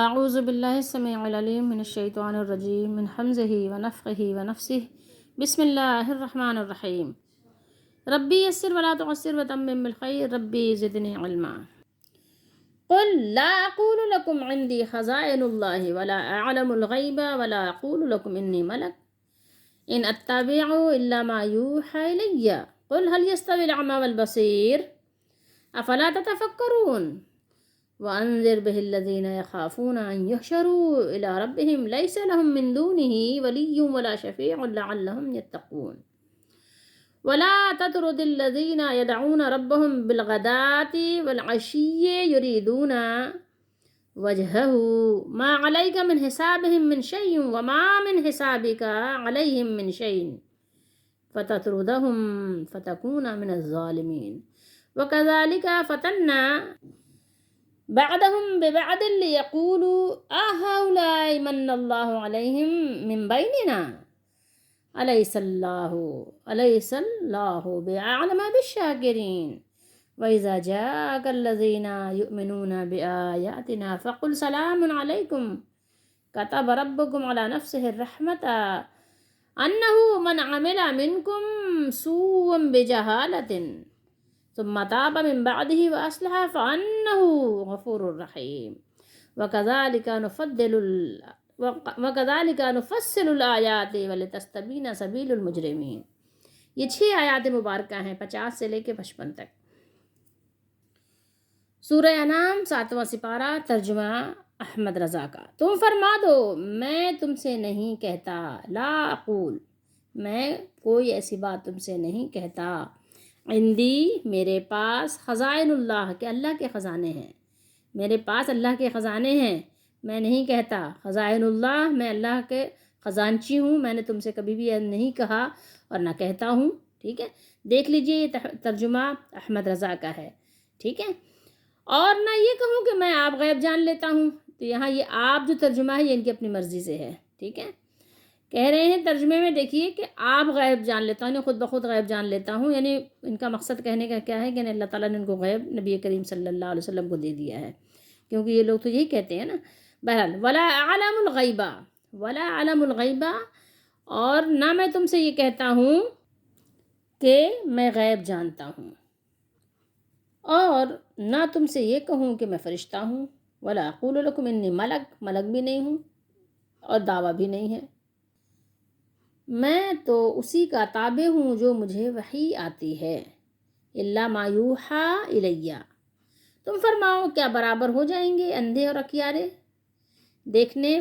اعوذ باللہ السمیع العلیم من الشیطان الرجیم من حمزہ ونفخہ ونفسہ بسم اللہ الرحمن الرحیم ربی یسر ولا تعسر وتمم بالخیر ربی زدنی علما قل لا اقول لكم عندي خزائن الله ولا اعلم الغیب ولا اقول لكم انی ملک ان اتبع الا ما یوحى الی قل هل يستوي الاعمى والبصیر افلا تتفکرون وأنذر به الذين يخافون أن يحشروا إلى ربهم ليس لهم من دونه ولي ولا شفيع لعلهم يتقون ولا تطرد الذين يدعون ربهم بالغداة والعشي يريدون وجهه ما عليك من حسابهم من شيء وما من حسابك عليهم من شيء فتطردهم فتكون من الظالمين وكذلك فتنا بعدهم ببعد ليقولوا هؤلاء من الله عليهم من بيننا أليس الله بأعلم بالشاكرين وإذا جاءك الذين يؤمنون بآياتنا فقل سلام عليكم كتب ربكم على نفسه الرحمة أنه من عمل منكم سوءا بجهالة ثم تاب من بعده وأصلح فأنه غفور رحيم وكذلك نفصل الآيات ولتستبين سبيل المجرمين. یہ 6 آیات مبارکہ ہیں 50 سے لے کے 55 تک. سورہ انعام 7واں سپارہ. ترجمہ احمد رضا کا. تم فرما دو میں تم سے نہیں کہتا، لا اقول میں کوئی ایسی بات تم سے نہیں کہتا، عندی میرے پاس، خزائن اللہ کہ اللہ کے خزانے ہیں، میرے پاس اللہ کے خزانے ہیں. میں نہیں کہتا خزائن اللہ، میں اللہ کے خزانچی ہوں. میں نے تم سے کبھی بھی نہیں کہا اور نہ کہتا ہوں. ٹھیک ہے، دیکھ لیجئے یہ ترجمہ احمد رضا کا ہے. ٹھیک ہے، اور نہ یہ کہوں کہ میں آپ غیب جان لیتا ہوں. تو یہاں یہ آپ جو ترجمہ ہے یہ ان کی اپنی مرضی سے ہے. ٹھیک ہے، کہہ رہے ہیں ترجمے میں دیکھیے کہ آپ غیب جان لیتا ہوں، یعنی خود بخود غیب جان لیتا ہوں. یعنی ان کا مقصد کہنے کا کیا ہے کہ اللہ تعالیٰ نے ان کو غیب نبی کریم صلی اللہ علیہ وسلم کو دے دیا ہے، کیونکہ یہ لوگ تو یہی کہتے ہیں نا. بہرحال ولا اعلم الغیبہ، ولا اعلم الغیبہ، اور نہ میں تم سے یہ کہتا ہوں کہ میں غیب جانتا ہوں، اور نہ تم سے یہ کہوں کہ میں فرشتہ ہوں. ولا اقول لکم انی ملک، ملک بھی نہیں ہوں اور دعویٰ بھی نہیں ہے. میں تو اسی کا تابع ہوں جو مجھے وحی آتی ہے. الا ما یوحی الی، تم فرماؤ کیا برابر ہو جائیں گے اندھے اور اکیارے؟ دیکھنے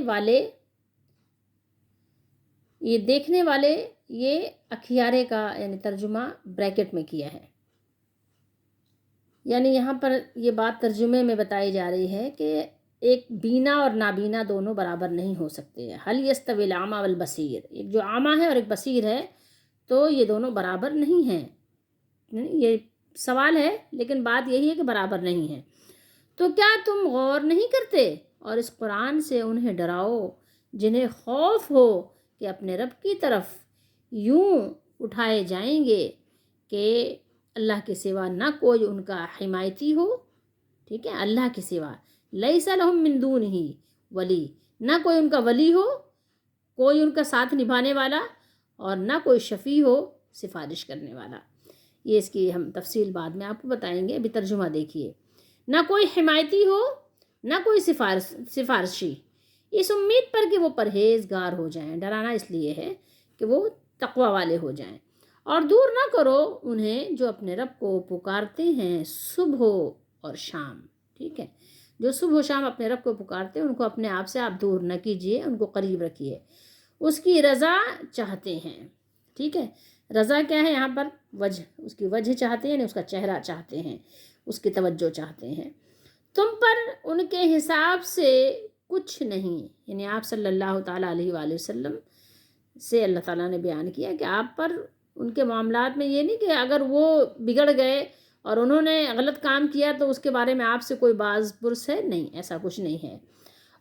والے، یہ اکیارے کا یعنی ترجمہ بریکٹ میں کیا ہے. یعنی یہاں پر یہ بات ترجمے میں بتائی جا رہی ہے کہ ایک بینا اور نابینا دونوں برابر نہیں ہو سکتے. حل یستوی الاعمی والبصیر، ایک جو اعمیٰ ہے اور ایک بصیر ہے تو یہ دونوں برابر نہیں ہیں. یہ سوال ہے لیکن بات یہی ہے کہ برابر نہیں ہیں. تو کیا تم غور نہیں کرتے اور اس قرآن سے انہیں ڈراؤ جنہیں خوف ہو کہ اپنے رب کی طرف یوں اٹھائے جائیں گے کہ اللہ کے سوا نہ کوئی ان کا حمایتی ہو. ٹھیک ہے، اللہ کے سوا، لیس لہم من دونہ ولی، نہ کوئی ان کا ولی ہو، کوئی ان کا ساتھ نبھانے والا، اور نہ کوئی شفیع ہو سفارش کرنے والا. یہ اس کی ہم تفصیل بعد میں آپ کو بتائیں گے. ابھی ترجمہ دیکھیے. نہ کوئی حمایتی ہو، نہ کوئی سفارشی، اس امید پر کہ وہ پرہیزگار ہو جائیں. ڈرانا اس لیے ہے کہ وہ تقوی والے ہو جائیں. اور دور نہ کرو انہیں جو اپنے رب کو پکارتے ہیں صبح اور شام. ٹھیک ہے، جو صبح و شام اپنے رب کو پکارتے ہیں ان کو اپنے آپ سے آپ دور نہ کیجیے، ان کو قریب رکھیے. اس کی رضا چاہتے ہیں. ٹھیک ہے، رضا کیا ہے یہاں پر؟ وجہ، اس کی وجہ چاہتے ہیں، یعنی اس کا چہرہ چاہتے ہیں، اس کی توجہ چاہتے ہیں. تم پر ان کے حساب سے کچھ نہیں، یعنی آپ صلی اللہ تعالیٰ علیہ وآلہ وسلم سے اللہ تعالیٰ نے بیان کیا کہ آپ پر ان کے معاملات میں یہ نہیں کہ اگر وہ بگڑ گئے اور انہوں نے غلط کام کیا تو اس کے بارے میں آپ سے کوئی باز پرس ہے، نہیں، ایسا کچھ نہیں ہے.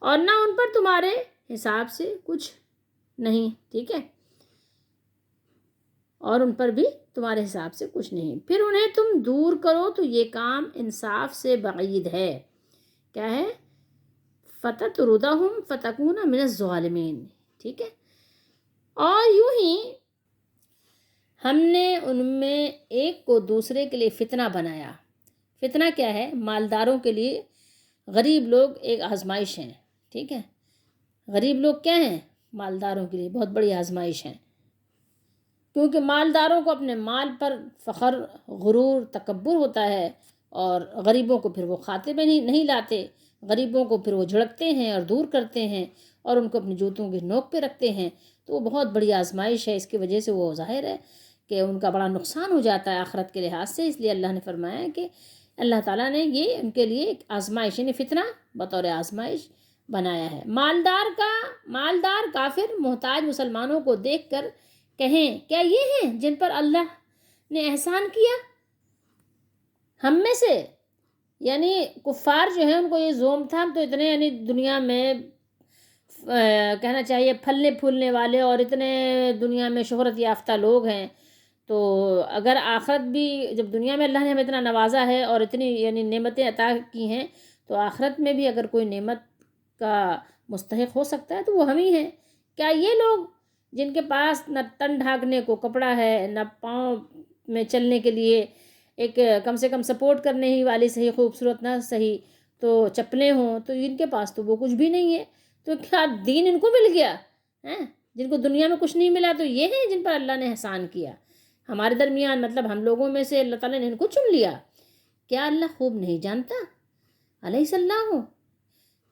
اور نہ ان پر تمہارے حساب سے کچھ نہیں. ٹھیک ہے، اور ان پر بھی تمہارے حساب سے کچھ نہیں. پھر انہیں تم دور کرو تو یہ کام انصاف سے بعید ہے. کیا ہے؟ فتطردہم فتکون من الظالمین. ٹھیک ہے. اور یوں ہی ہم نے ان میں ایک کو دوسرے کے لیے فتنہ بنایا. فتنہ کیا ہے؟ مالداروں کے لیے غریب لوگ ایک آزمائش ہیں. ٹھیک ہے. غریب لوگ کیا ہیں؟ مالداروں کے لیے بہت بڑی آزمائش ہیں، کیونکہ مالداروں کو اپنے مال پر فخر، غرور، تکبر ہوتا ہے، اور غریبوں کو پھر وہ کھاتے میں نہیں لاتے. غریبوں کو پھر وہ جھڑکتے ہیں اور دور کرتے ہیں اور ان کو اپنی جوتوں کی نوک پہ رکھتے ہیں. تو وہ بہت بڑی آزمائش ہے. اس کی وجہ سے وہ ظاہر ہے کہ ان کا بڑا نقصان ہو جاتا ہے آخرت کے لحاظ سے. اس لیے اللہ نے فرمایا کہ اللہ تعالیٰ نے یہ ان کے لیے ایک آزمائش، یعنی فتنہ بطور آزمائش بنایا ہے. مالدار کافر محتاج مسلمانوں کو دیکھ کر کہیں کیا یہ ہیں جن پر اللہ نے احسان کیا ہم میں سے؟ یعنی کفار جو ہیں ان کو یہ زوم تھا، ہم تو اتنے یعنی دنیا میں کہنا چاہیے پھلنے پھولنے والے اور اتنے دنیا میں شہرت یافتہ لوگ ہیں، تو اگر آخرت بھی، جب دنیا میں اللہ نے ہمیں اتنا نوازا ہے اور اتنی یعنی نعمتیں عطا کی ہیں، تو آخرت میں بھی اگر کوئی نعمت کا مستحق ہو سکتا ہے تو وہ ہم ہی ہیں. کیا یہ لوگ جن کے پاس نہ تن ڈھانکنے کو کپڑا ہے، نہ پاؤں میں چلنے کے لیے ایک کم سے کم سپورٹ کرنے ہی والی صحیح خوبصورت نہ صحیح تو چپلیں ہوں، تو ان کے پاس تو وہ کچھ بھی نہیں ہے، تو کیا دین ان کو مل گیا ہیں؟ جن کو دنیا میں کچھ نہیں ملا تو یہ ہیں جن پر اللہ نے احسان کیا ہمارے درمیان. مطلب ہم لوگوں میں سے اللہ تعالیٰ نے ان کو چن لیا. کیا اللہ خوب نہیں جانتا؟ علیہ اللہ.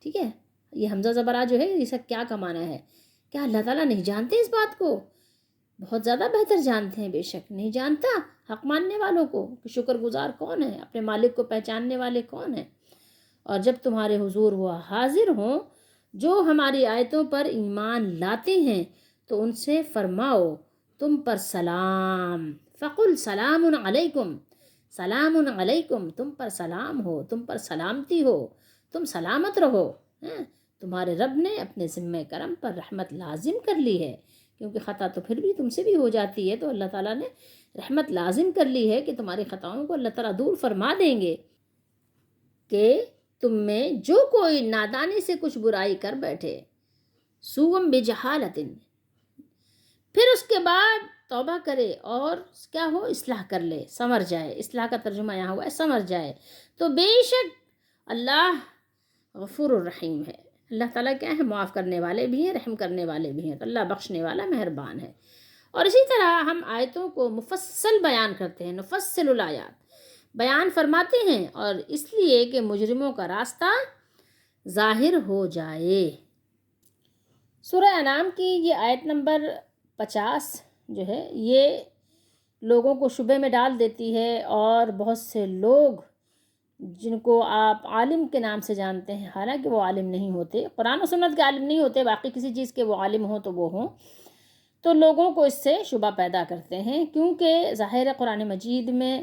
ٹھیک ہے. یہ حمزہ زبرا جو ہے اس کا کیا کمانا ہے؟ کیا اللہ تعالیٰ نہیں جانتے اس بات کو؟ بہت زیادہ بہتر جانتے ہیں. بے شک نہیں جانتا حق ماننے والوں کو کہ شکر گزار کون ہے، اپنے مالک کو پہچاننے والے کون ہیں. اور جب تمہارے حضور وہ حاضر ہوں جو ہماری آیتوں پر ایمان لاتے ہیں تو ان سے فرماؤ تم پر سلام. فقل سلام علیکم. سلام علیکم، تم پر سلام ہو، تم پر سلامتی ہو، تم سلامت رہو. تمہارے رب نے اپنے ذمہ کرم پر رحمت لازم کر لی ہے، کیونکہ خطا تو پھر بھی تم سے بھی ہو جاتی ہے، تو اللہ تعالیٰ نے رحمت لازم کر لی ہے کہ تمہاری خطاؤں کو اللہ تعالیٰ دور فرما دیں گے. کہ تم میں جو کوئی نادانی سے کچھ برائی کر بیٹھے، سوم بجہالت، پھر اس کے بعد توبہ کرے اور کیا ہو، اصلاح کر لے، سمر جائے. اصلاح کا ترجمہ یہاں ہوا ہے سمر جائے. تو بے شک اللہ غفور الرحیم ہے. اللہ تعالیٰ کیا ہے؟ معاف کرنے والے بھی ہیں، رحم کرنے والے بھی ہیں. تو اللہ بخشنے والا مہربان ہے. اور اسی طرح ہم آیتوں کو مفصل بیان کرتے ہیں، نفصل الآیات بیان فرماتے ہیں، اور اس لیے کہ مجرموں کا راستہ ظاہر ہو جائے. سورہ انعام کی یہ آیت نمبر 50 جو ہے یہ لوگوں کو شبہ میں ڈال دیتی ہے، اور بہت سے لوگ جن کو آپ عالم کے نام سے جانتے ہیں، حالانکہ وہ عالم نہیں ہوتے، قرآن و سنت کے عالم نہیں ہوتے، باقی کسی چیز کے وہ عالم ہوں تو وہ ہوں، تو لوگوں کو اس سے شبہ پیدا کرتے ہیں. کیونکہ ظاہر قرآن مجید میں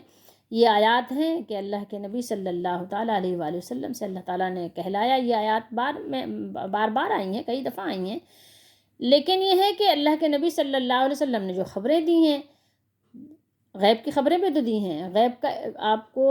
یہ آیات ہیں کہ اللہ کے نبی صلی اللہ تعالیٰ علیہ وآلہ وسلم سے اللہ تعالیٰ نے کہلایا. یہ آیات بار بار آئی ہیں، کئی دفعہ آئی ہیں، لیکن یہ ہے کہ اللہ کے نبی صلی اللہ علیہ وسلم نے جو خبریں دی ہیں، غیب کی خبریں بھی تو دی ہیں، غیب کا آپ کو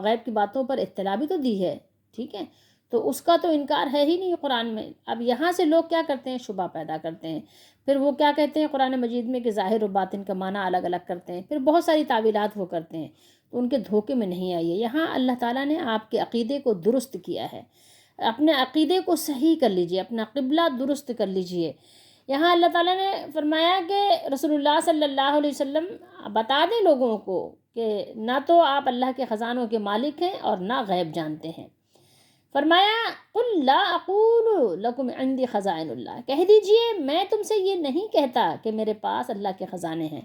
غیب کی باتوں پر اطلاع بھی تو دی ہے. ٹھیک ہے. تو اس کا تو انکار ہے ہی نہیں قرآن میں. اب یہاں سے لوگ کیا کرتے ہیں؟ شبہ پیدا کرتے ہیں. پھر وہ کیا کہتے ہیں قرآن مجید میں کہ ظاہر و باطن کا معنی الگ الگ کرتے ہیں، پھر بہت ساری تعویلات وہ کرتے ہیں. تو ان کے دھوکے میں نہیں آئیے. یہاں اللہ تعالیٰ نے آپ کے عقیدے کو درست کیا ہے. اپنے عقیدے کو صحیح کر لیجئے، اپنا قبلہ درست کر لیجئے. یہاں اللہ تعالیٰ نے فرمایا کہ رسول اللہ صلی اللہ علیہ وسلم بتا دیں لوگوں کو کہ نہ تو آپ اللہ کے خزانوں کے مالک ہیں اور نہ غیب جانتے ہیں. فرمایا قل لا اقول لکم عندی خزائن اللہ، کہہ دیجئے میں تم سے یہ نہیں کہتا کہ میرے پاس اللہ کے خزانے ہیں.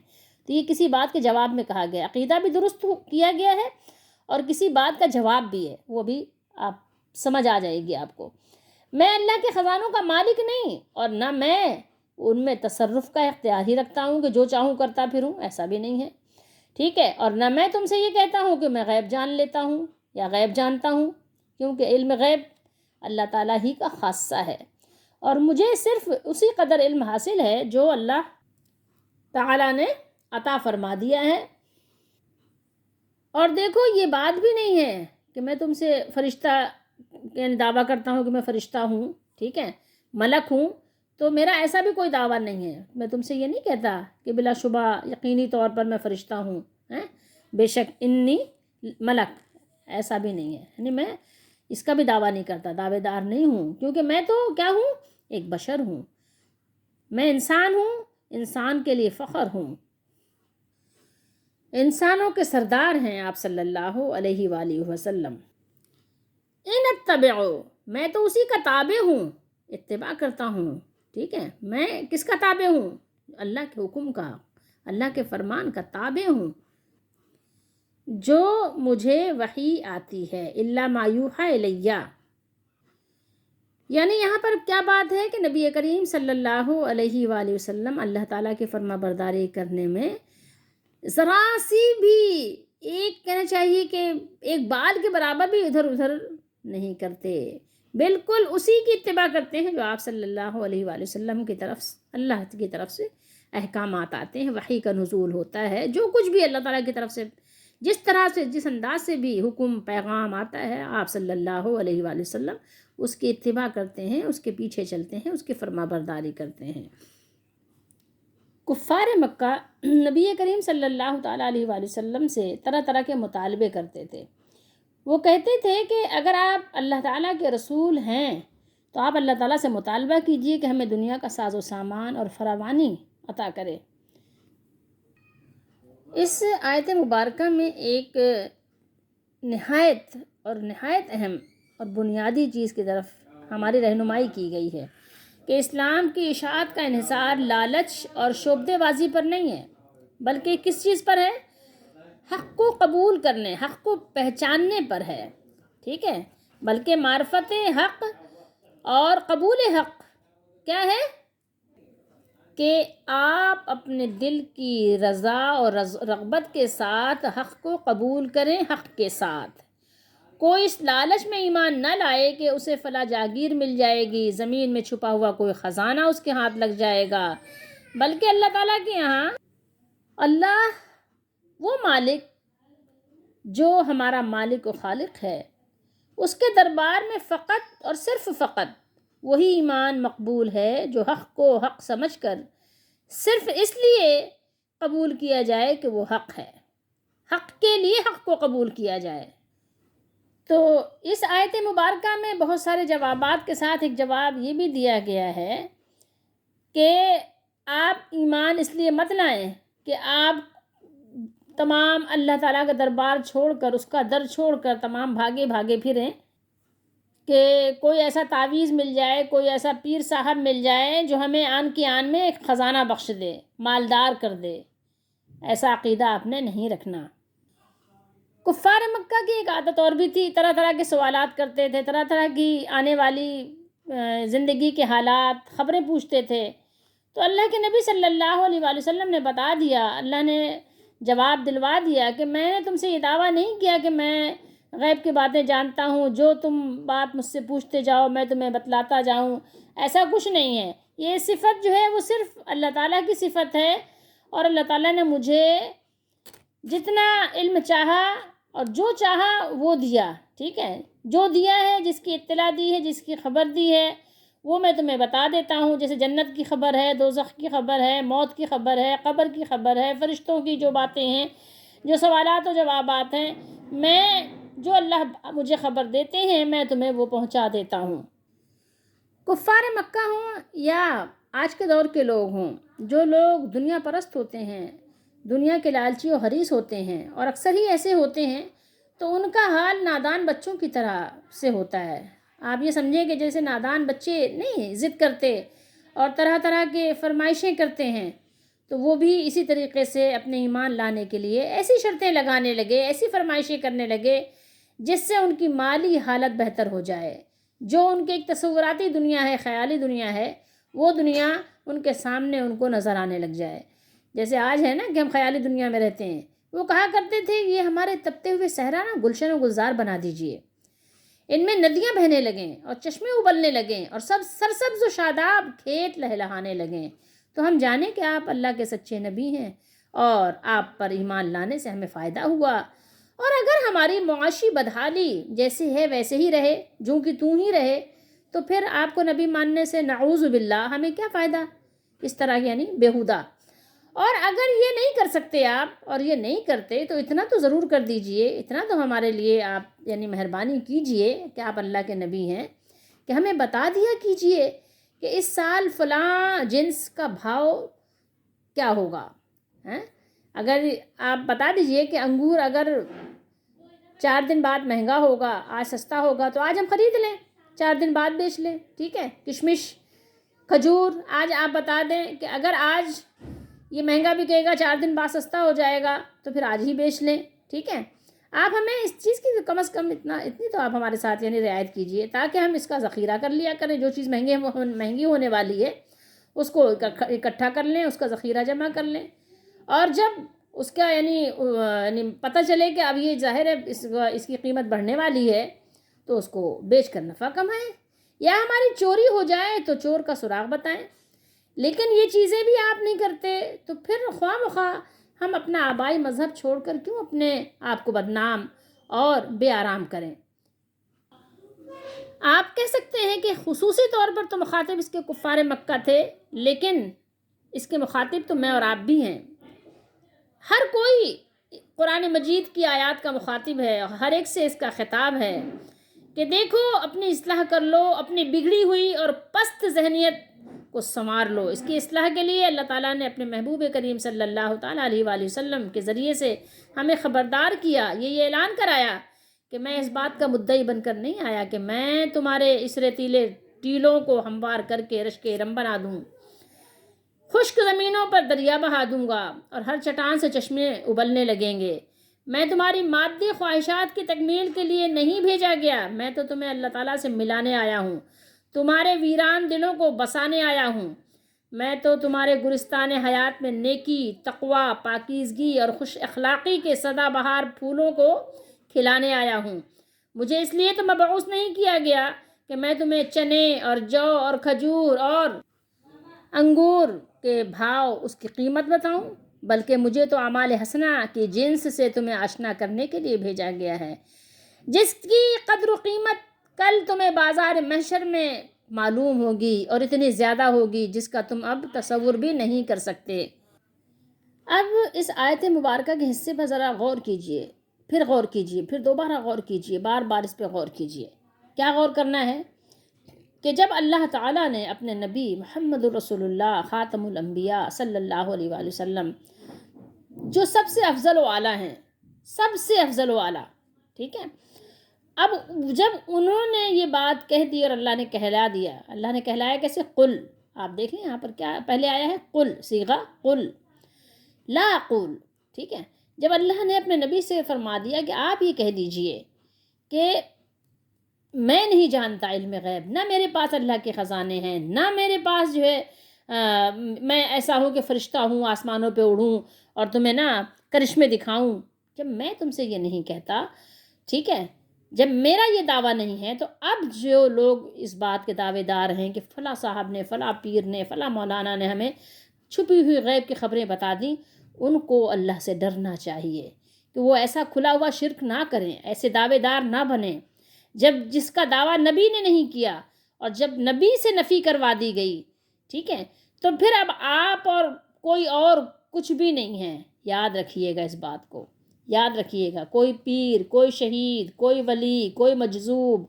تو یہ کسی بات کے جواب میں کہا گیا. عقیدہ بھی درست کیا گیا ہے اور کسی بات کا جواب بھی ہے، وہ بھی آپ سمجھ آ جائے گی آپ کو. میں اللہ کے خزانوں کا مالک نہیں، اور نہ میں ان میں تصرف کا اختیار ہی رکھتا ہوں کہ جو چاہوں کرتا پھروں، ایسا بھی نہیں ہے. ٹھیک ہے. اور نہ میں تم سے یہ کہتا ہوں کہ میں غیب جان لیتا ہوں یا غیب جانتا ہوں، کیونکہ علم غیب اللہ تعالیٰ ہی کا خاصہ ہے، اور مجھے صرف اسی قدر علم حاصل ہے جو اللہ تعالیٰ نے عطا فرما دیا ہے. اور دیکھو یہ بات بھی نہیں ہے کہ میں تم سے فرشتہ یعنی دعویٰ کرتا ہوں کہ میں فرشتہ ہوں، ٹھیک ہے، ملک ہوں، تو میرا ایسا بھی کوئی دعویٰ نہیں ہے. میں تم سے یہ نہیں کہتا کہ بلا شبہ یقینی طور پر میں فرشتہ ہوں، بے شک انی ملک، ایسا بھی نہیں ہے. یعنی میں اس کا بھی دعویٰ نہیں کرتا، دعوے دار نہیں ہوں، کیونکہ میں تو کیا ہوں، ایک بشر ہوں، میں انسان ہوں، انسان کے لیے فخر ہوں. انسانوں کے سردار ہیں آپ صلی اللہ علیہ وآلہ وسلم. ان اتبعو، میں تو اسی کا تابع ہوں، اتباع کرتا ہوں، ٹھیک ہے. میں کس کا تابع ہوں؟ اللہ کے حکم کا، اللہ کے فرمان کا تابع ہوں، جو مجھے وحی آتی ہے. الا ما یوحی الیہ، یعنی یہاں پر کیا بات ہے کہ نبی کریم صلی اللہ علیہ وآلہ وسلم اللہ تعالیٰ کی فرما برداری کرنے میں ذرا سی بھی، ایک کہنا چاہیے کہ ایک بال کے برابر بھی ادھر ادھر نہیں کرتے، بالکل اسی کی اتباع کرتے ہیں جو آپ صلی اللہ علیہ وآلہ وسلم کی طرف، اللہ کی طرف سے احکامات آتے ہیں، وحی کا نزول ہوتا ہے. جو کچھ بھی اللہ تعالیٰ کی طرف سے جس طرح سے، جس انداز سے بھی حکم پیغام آتا ہے، آپ صلی اللہ علیہ وآلہ وسلم اس کی اتباع کرتے ہیں، اس کے پیچھے چلتے ہیں، اس کی فرما برداری کرتے ہیں. کفار مکہ نبی کریم صلی اللہ تعالیٰ علیہ وآلہ وسلم سے طرح طرح کے مطالبے کرتے تھے. وہ کہتے تھے کہ اگر آپ اللہ تعالیٰ کے رسول ہیں تو آپ اللہ تعالیٰ سے مطالبہ کیجئے کہ ہمیں دنیا کا ساز و سامان اور فراوانی عطا کرے. اس آیت مبارکہ میں ایک نہایت اہم اور بنیادی چیز کی طرف ہماری رہنمائی کی گئی ہے کہ اسلام کی اشاعت کا انحصار لالچ اور شعبدے بازی پر نہیں ہے، بلکہ کس چیز پر ہے؟ حق کو قبول کرنے، حق کو پہچاننے پر ہے، ٹھیک ہے. بلکہ معرفت حق اور قبول حق کیا ہے کہ آپ اپنے دل کی رضا اور رغبت کے ساتھ حق کو قبول کریں. حق کے ساتھ کوئی اس لالچ میں ایمان نہ لائے کہ اسے فلاں جاگیر مل جائے گی، زمین میں چھپا ہوا کوئی خزانہ اس کے ہاتھ لگ جائے گا، بلکہ اللہ تعالیٰ کے یہاں اللہ وہ مالک جو ہمارا مالک و خالق ہے، اس کے دربار میں فقط اور صرف فقط وہی ایمان مقبول ہے جو حق کو حق سمجھ کر صرف اس لیے قبول کیا جائے کہ وہ حق ہے، حق کے لیے حق کو قبول کیا جائے. تو اس آیت مبارکہ میں بہت سارے جوابات کے ساتھ ایک جواب یہ بھی دیا گیا ہے کہ آپ ایمان اس لیے مت لائیں کہ آپ تمام اللہ تعالیٰ کا دربار چھوڑ کر، اس کا در چھوڑ کر تمام بھاگے پھریں کہ کوئی ایسا تعویذ مل جائے، کوئی ایسا پیر صاحب مل جائے جو ہمیں آن کی آن میں ایک خزانہ بخش دے، مالدار کر دے. ایسا عقیدہ آپ نے نہیں رکھنا. کفار مکہ کی ایک عادت اور بھی تھی، طرح طرح کے سوالات کرتے تھے، طرح طرح کی آنے والی زندگی کے حالات، خبریں پوچھتے تھے. تو اللہ کے نبی صلی اللہ علیہ وآلہ وسلم نے بتا دیا، اللہ نے جواب دلوا دیا کہ میں نے تم سے یہ دعویٰ نہیں کیا کہ میں غیب کی باتیں جانتا ہوں، جو تم بات مجھ سے پوچھتے جاؤ میں تمہیں بتلاتا جاؤں، ایسا کچھ نہیں ہے. یہ صفت جو ہے وہ صرف اللہ تعالیٰ کی صفت ہے، اور اللہ تعالیٰ نے مجھے جتنا علم چاہا اور جو چاہا وہ دیا، ٹھیک ہے. جو دیا ہے، جس کی اطلاع دی ہے، جس کی خبر دی ہے، وہ میں تمہیں بتا دیتا ہوں. جیسے جنت کی خبر ہے، دوزخ کی خبر ہے، موت کی خبر ہے، قبر کی خبر ہے، فرشتوں کی جو باتیں ہیں، جو سوالات و جوابات ہیں، میں جو اللہ مجھے خبر دیتے ہیں میں تمہیں وہ پہنچا دیتا ہوں. کفار مکہ ہوں یا آج کے دور کے لوگ ہوں، جو لوگ دنیا پرست ہوتے ہیں، دنیا کے لالچی و حریص ہوتے ہیں، اور اکثر ہی ایسے ہوتے ہیں، تو ان کا حال نادان بچوں کی طرح سے ہوتا ہے. آپ یہ سمجھیں کہ جیسے نادان بچے نہیں ضد کرتے اور طرح طرح کے فرمائشیں کرتے ہیں، تو وہ بھی اسی طریقے سے اپنے ایمان لانے کے لیے ایسی شرطیں لگانے لگے، ایسی فرمائشیں کرنے لگے جس سے ان کی مالی حالت بہتر ہو جائے. جو ان کے ایک تصوراتی دنیا ہے، خیالی دنیا ہے، وہ دنیا ان کے سامنے ان کو نظر آنے لگ جائے. جیسے آج ہے نا کہ ہم خیالی دنیا میں رہتے ہیں. وہ کہا کرتے تھے یہ ہمارے تپتے ہوئے صحرا نا گلشن و گلزار بنا دیجئے، ان میں ندیاں بہنے لگیں اور چشمے ابلنے لگیں اور سب سرسبز و شاداب کھیت لہلہانے لگیں، تو ہم جانیں کہ آپ اللہ کے سچے نبی ہیں اور آپ پر ایمان لانے سے ہمیں فائدہ ہوا. اور اگر ہماری معاشی بدحالی جیسی ہے ویسے ہی رہے، جوں کہ توں ہی رہے، تو پھر آپ کو نبی ماننے سے نعوذ باللہ ہمیں کیا فائدہ، اس طرح یعنی بیہودہ۔ اور اگر یہ نہیں کر سکتے آپ اور یہ نہیں کرتے تو اتنا تو ضرور کر دیجئے، اتنا تو ہمارے لیے آپ یعنی مہربانی کیجئے کہ آپ اللہ کے نبی ہیں، کہ ہمیں بتا دیا کیجئے کہ اس سال فلاں جنس کا بھاؤ کیا ہوگا، ہیں؟ اگر آپ بتا دیجئے کہ انگور اگر 4 دن بعد مہنگا ہوگا، آج سستا ہوگا تو آج ہم خرید لیں، 4 دن بعد بیچ لیں، ٹھیک ہے؟ کشمش، کھجور آج آپ بتا دیں کہ اگر آج یہ مہنگا بکے گا 4 دن بعد سستا ہو جائے گا تو پھر آج ہی بیچ لیں، ٹھیک ہے؟ آپ ہمیں اس چیز کی کم از کم اتنی تو آپ ہمارے ساتھ یعنی رعایت کیجئے، تاکہ ہم اس کا ذخیرہ کر لیا کریں، جو چیز مہنگی ہونے والی ہے اس کو اکٹھا کر لیں، اس کا ذخیرہ جمع کر لیں، اور جب اس کا یعنی پتہ چلے کہ اب یہ ظاہر ہے اس کی قیمت بڑھنے والی ہے تو اس کو بیچ کر نفع کمائیں، یا ہماری چوری ہو جائے تو چور کا سراغ بتائیں۔ لیکن یہ چیزیں بھی آپ نہیں کرتے تو پھر خواہ مخواہ ہم اپنا آبائی مذہب چھوڑ کر کیوں اپنے آپ کو بدنام اور بے آرام کریں۔ آپ کہہ سکتے ہیں کہ خصوصی طور پر تو مخاطب اس کے کفار مکہ تھے، لیکن اس کے مخاطب تو میں اور آپ بھی ہیں۔ ہر کوئی قرآن مجید کی آیات کا مخاطب ہے، ہر ایک سے اس کا خطاب ہے کہ دیکھو اپنی اصلاح کر لو، اپنی بگڑی ہوئی اور پست ذہنیت کو سنوار لو۔ اس کی اصلاح کے لیے اللہ تعالیٰ نے اپنے محبوب کریم صلی اللہ تعالیٰ علیہ وآلہ وسلم کے ذریعے سے ہمیں خبردار کیا، یہ اعلان کرایا کہ میں اس بات کا مدعی بن کر نہیں آیا کہ میں تمہارے اس ریتیلے ٹیلوں کو ہموار کر کے رشک ارم بنا دوں، خشک زمینوں پر دریا بہا دوں گا اور ہر چٹان سے چشمے ابلنے لگیں گے۔ میں تمہاری مادی خواہشات کی تکمیل کے لیے نہیں بھیجا گیا، میں تو تمہیں اللہ تعالیٰ سے ملانے آیا ہوں، تمہارے ویران دلوں کو بسانے آیا ہوں، میں تو تمہارے گلستان حیات میں نیکی، تقوی، پاکیزگی اور خوش اخلاقی کے سدا بہار پھولوں کو کھلانے آیا ہوں۔ مجھے اس لیے تو مبعوث نہیں کیا گیا کہ میں تمہیں چنے اور جو اور کھجور اور انگور کے بھاؤ اس کی قیمت بتاؤں، بلکہ مجھے تو اعمال حسنہ کی جنس سے تمہیں آشنا کرنے کے لیے بھیجا گیا ہے، جس کی قدر و قیمت کل تمہیں بازار محشر میں معلوم ہوگی، اور اتنی زیادہ ہوگی جس کا تم اب تصور بھی نہیں کر سکتے۔ اب اس آیت مبارکہ کے حصے پر ذرا غور کیجئے، پھر غور کیجئے، پھر دوبارہ غور کیجئے، بار بار اس پہ غور کیجئے۔ کیا غور کرنا ہے کہ جب اللہ تعالیٰ نے اپنے نبی محمد رسول اللہ خاتم الانبیاء صلی اللہ علیہ وآلہ وسلم، جو سب سے افضل و اعلیٰ ہیں، سب سے افضل و اعلیٰ، ٹھیک ہے، اب جب انہوں نے یہ بات کہہ دی اور اللہ نے کہلا دیا، اللہ نے کہلایا کیسے؟ قل، آپ دیکھ لیں یہاں پر کیا پہلے آیا ہے؟ قل، صیغہ قل، لا اقول، ٹھیک ہے۔ جب اللہ نے اپنے نبی سے فرما دیا کہ آپ یہ کہہ دیجئے کہ میں نہیں جانتا علم غیب، نہ میرے پاس اللہ کے خزانے ہیں، نہ میرے پاس جو ہے میں ایسا ہوں کہ فرشتہ ہوں آسمانوں پہ اڑوں اور تمہیں نا کرشمے دکھاؤں، جب میں تم سے یہ نہیں کہتا، ٹھیک ہے، جب میرا یہ دعویٰ نہیں ہے، تو اب جو لوگ اس بات کے دعوے دار ہیں کہ فلاں صاحب نے، فلاں پیر نے، فلاں مولانا نے ہمیں چھپی ہوئی غیب کی خبریں بتا دیں، ان کو اللہ سے ڈرنا چاہیے کہ وہ ایسا کھلا ہوا شرک نہ کریں، ایسے دعوے دار نہ بنیں جب جس کا دعویٰ نبی نے نہیں کیا، اور جب نبی سے نفی کروا دی گئی، ٹھیک ہے، تو پھر اب آپ اور کوئی اور کچھ بھی نہیں ہے۔ یاد رکھیے گا اس بات کو، یاد رکھیے گا، کوئی پیر، کوئی شہید، کوئی ولی، کوئی مجذوب،